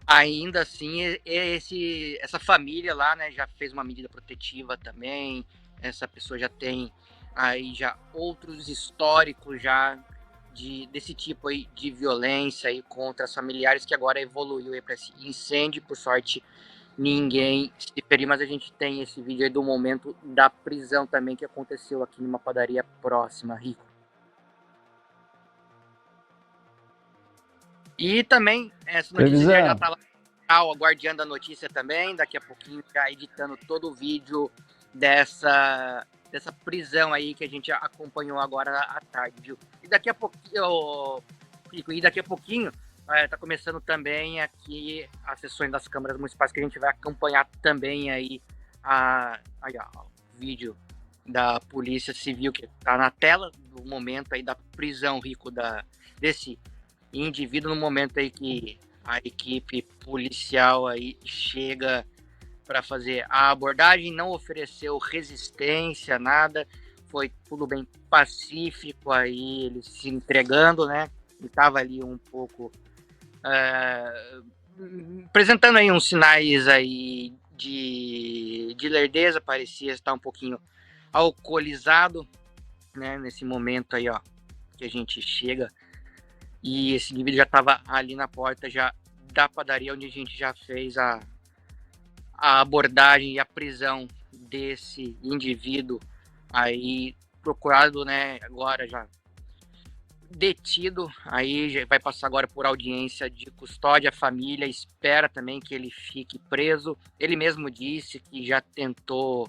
Speaker 15: ainda assim essa família lá, né, já fez uma medida protetiva também. Essa pessoa já tem aí já outros históricos já desse tipo aí de violência aí contra as familiares, que agora evoluiu aí para esse incêndio. Por sorte, ninguém se feriu, mas a gente tem esse vídeo aí do momento da prisão também, que aconteceu aqui numa padaria próxima, Rico. E também, essa notícia já tá lá, a Guardiã da Notícia também, daqui a pouquinho já editando todo o vídeo dessa prisão aí que a gente acompanhou agora à tarde, viu? E daqui a pouquinho, tá começando também aqui as sessões das câmaras municipais, que a gente vai acompanhar também aí o vídeo da Polícia Civil, que tá na tela do momento aí da prisão, Rico, desse indivíduo no momento aí que a equipe policial aí chega para fazer a abordagem, não ofereceu resistência, nada, foi tudo bem pacífico aí, ele se entregando, né? Ele estava ali um pouco apresentando aí uns sinais aí de lerdeza, parecia estar um pouquinho alcoolizado, né? Nesse momento aí, ó, que a gente chega, e esse indivíduo já estava ali na porta já da padaria, onde a gente já fez a abordagem e a prisão desse indivíduo aí procurado, né, agora já detido, aí já vai passar agora por audiência de custódia. A família espera também que ele fique preso. Ele mesmo disse que já tentou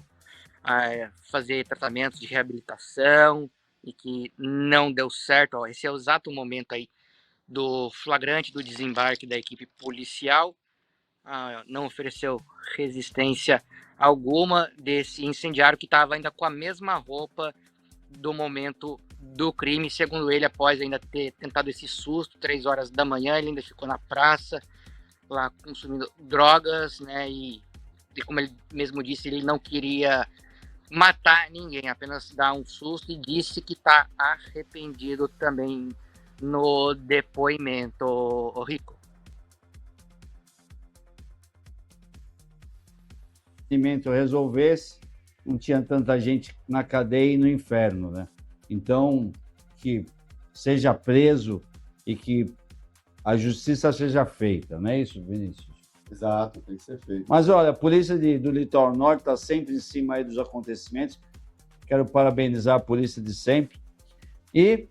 Speaker 15: fazer tratamentos de reabilitação e que não deu certo. Ó, esse é o exato momento aí do flagrante do desembarque da equipe policial. Não ofereceu resistência alguma desse incendiário, que estava ainda com a mesma roupa do momento do crime. Segundo ele, após ainda ter tentado esse susto, 3 horas da manhã, ele ainda ficou na praça, lá consumindo drogas, né? E como ele mesmo disse, ele não queria matar ninguém, apenas dar um susto, e disse que está arrependido também no depoimento, Rico.
Speaker 7: Se resolvesse, não tinha tanta gente na cadeia e no inferno, né? Então, que seja preso e que a justiça seja feita, não é isso, Vinícius?
Speaker 9: Exato, tem que ser feito.
Speaker 7: Mas olha, a polícia do Litoral Norte está sempre em cima aí dos acontecimentos. Quero parabenizar a polícia de sempre. E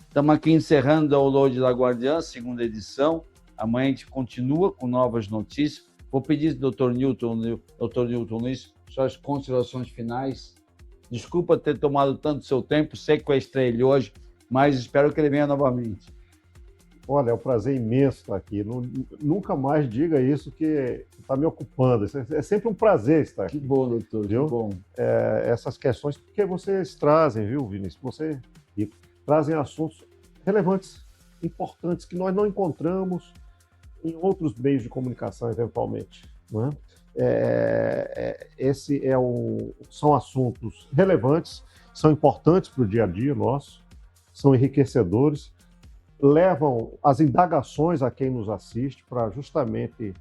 Speaker 7: estamos aqui encerrando o download da Guardiã, segunda edição. Amanhã a gente continua com novas notícias. Vou pedir ao Dr. Newton Luiz suas considerações finais. Desculpa ter tomado tanto seu tempo, sei que eu estreei ele hoje, mas espero que ele venha novamente.
Speaker 8: Olha, é um prazer imenso estar aqui. Nunca mais diga isso, que está me ocupando. É sempre um prazer estar aqui.
Speaker 7: Que bom, doutor,
Speaker 8: viu?
Speaker 7: Que bom.
Speaker 8: Essas questões, porque vocês trazem, viu, Vinícius? Vocês trazem assuntos relevantes, importantes, que nós não encontramos em outros meios de comunicação, eventualmente. Não é? São assuntos relevantes, são importantes para o dia a dia nosso, são enriquecedores, levam as indagações a quem nos assiste para justamente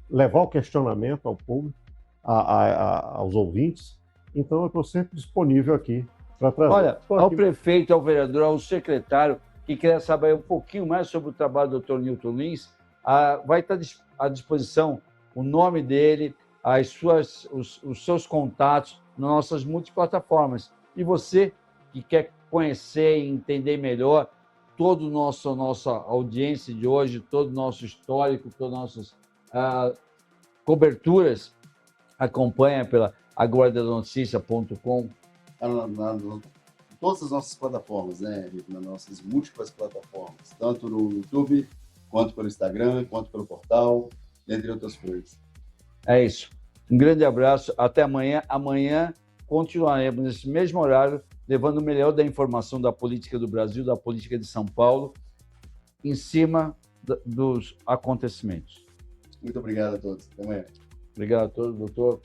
Speaker 8: levar o questionamento ao público, aos ouvintes. Então, eu estou sempre disponível aqui para trazer.
Speaker 7: Olha, ao prefeito, ao vereador, ao secretário, que quer saber um pouquinho mais sobre o trabalho do Dr. Newton Luiz, vai estar à disposição o nome dele, os seus contatos nas nossas multiplataformas. E você que quer conhecer e entender melhor toda a nossa audiência de hoje, todo o nosso histórico, todas as nossas coberturas, acompanha pela aguardanoticia.com.
Speaker 9: Todas as nossas plataformas, né, nas nossas múltiplas plataformas, tanto no YouTube, quanto pelo Instagram, quanto pelo portal, entre outras coisas.
Speaker 7: É isso. Um grande abraço. Até amanhã. Amanhã continuaremos nesse mesmo horário, levando o melhor da informação da política do Brasil, da política de São Paulo, em cima dos acontecimentos.
Speaker 9: Muito obrigado a todos. Até amanhã.
Speaker 7: Obrigado a todos, doutor.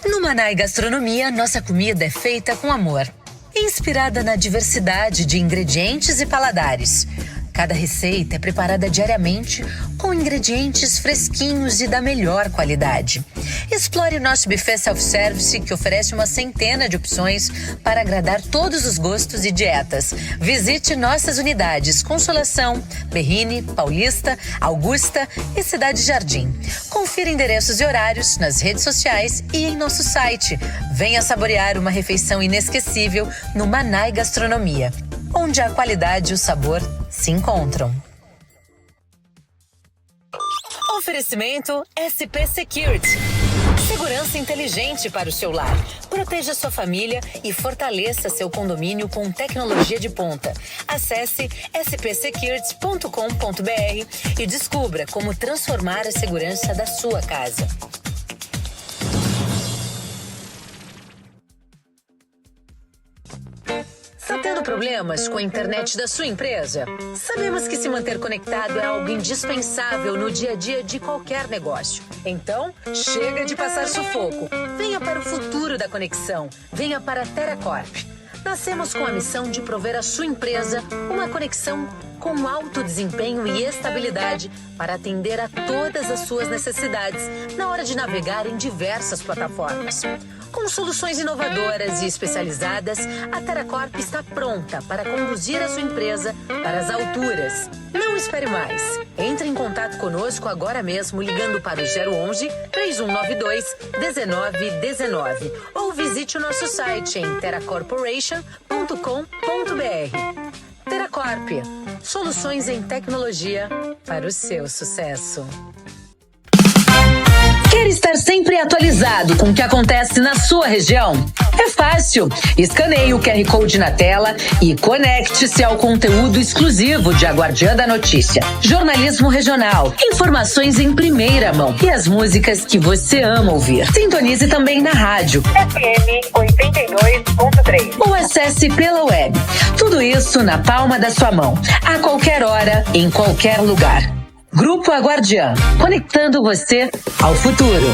Speaker 6: No Manai Gastronomia, nossa comida é feita com amor, inspirada na diversidade de ingredientes e paladares. Cada receita é preparada diariamente com ingredientes fresquinhos e da melhor qualidade. Explore o nosso buffet self-service, que oferece uma centena de opções para agradar todos os gostos e dietas. Visite nossas unidades Consolação, Berrini, Paulista, Augusta e Cidade Jardim. Confira endereços e horários nas redes sociais e em nosso site. Venha saborear uma refeição inesquecível no Manai Gastronomia, onde a qualidade e o sabor se encontram. Oferecimento SP Security. Segurança inteligente para o seu lar. Proteja sua família e fortaleça seu condomínio com tecnologia de ponta. Acesse spsecurity.com.br e descubra como transformar a segurança da sua casa. Tá tendo
Speaker 1: problemas com a internet da sua empresa? Sabemos que se manter conectado é algo indispensável no dia a dia de qualquer negócio. Então, chega de passar sufoco. Venha para o futuro da conexão. Venha para a Teracorp. Nascemos com a missão de prover à sua empresa uma conexão com alto desempenho e estabilidade para atender a todas as suas necessidades na hora de navegar em diversas plataformas. Com soluções inovadoras e especializadas, a Teracorp está pronta para conduzir a sua empresa para as alturas. Não espere mais. Entre em contato conosco agora mesmo ligando para o 011 3192 1919 ou visite o nosso site em teracorporation.com.br. Teracorp, soluções em tecnologia para o seu sucesso. Quer estar sempre atualizado com o que acontece na sua região? É fácil. Escaneie o QR Code na tela e conecte-se ao conteúdo exclusivo de A Guardiã da Notícia. Jornalismo regional, informações em primeira mão e as músicas que você ama ouvir. Sintonize também na rádio FM 82.3 ou acesse pela web. Tudo isso na palma da sua mão, a qualquer hora, em qualquer lugar. Grupo A Guardiã, conectando você ao futuro.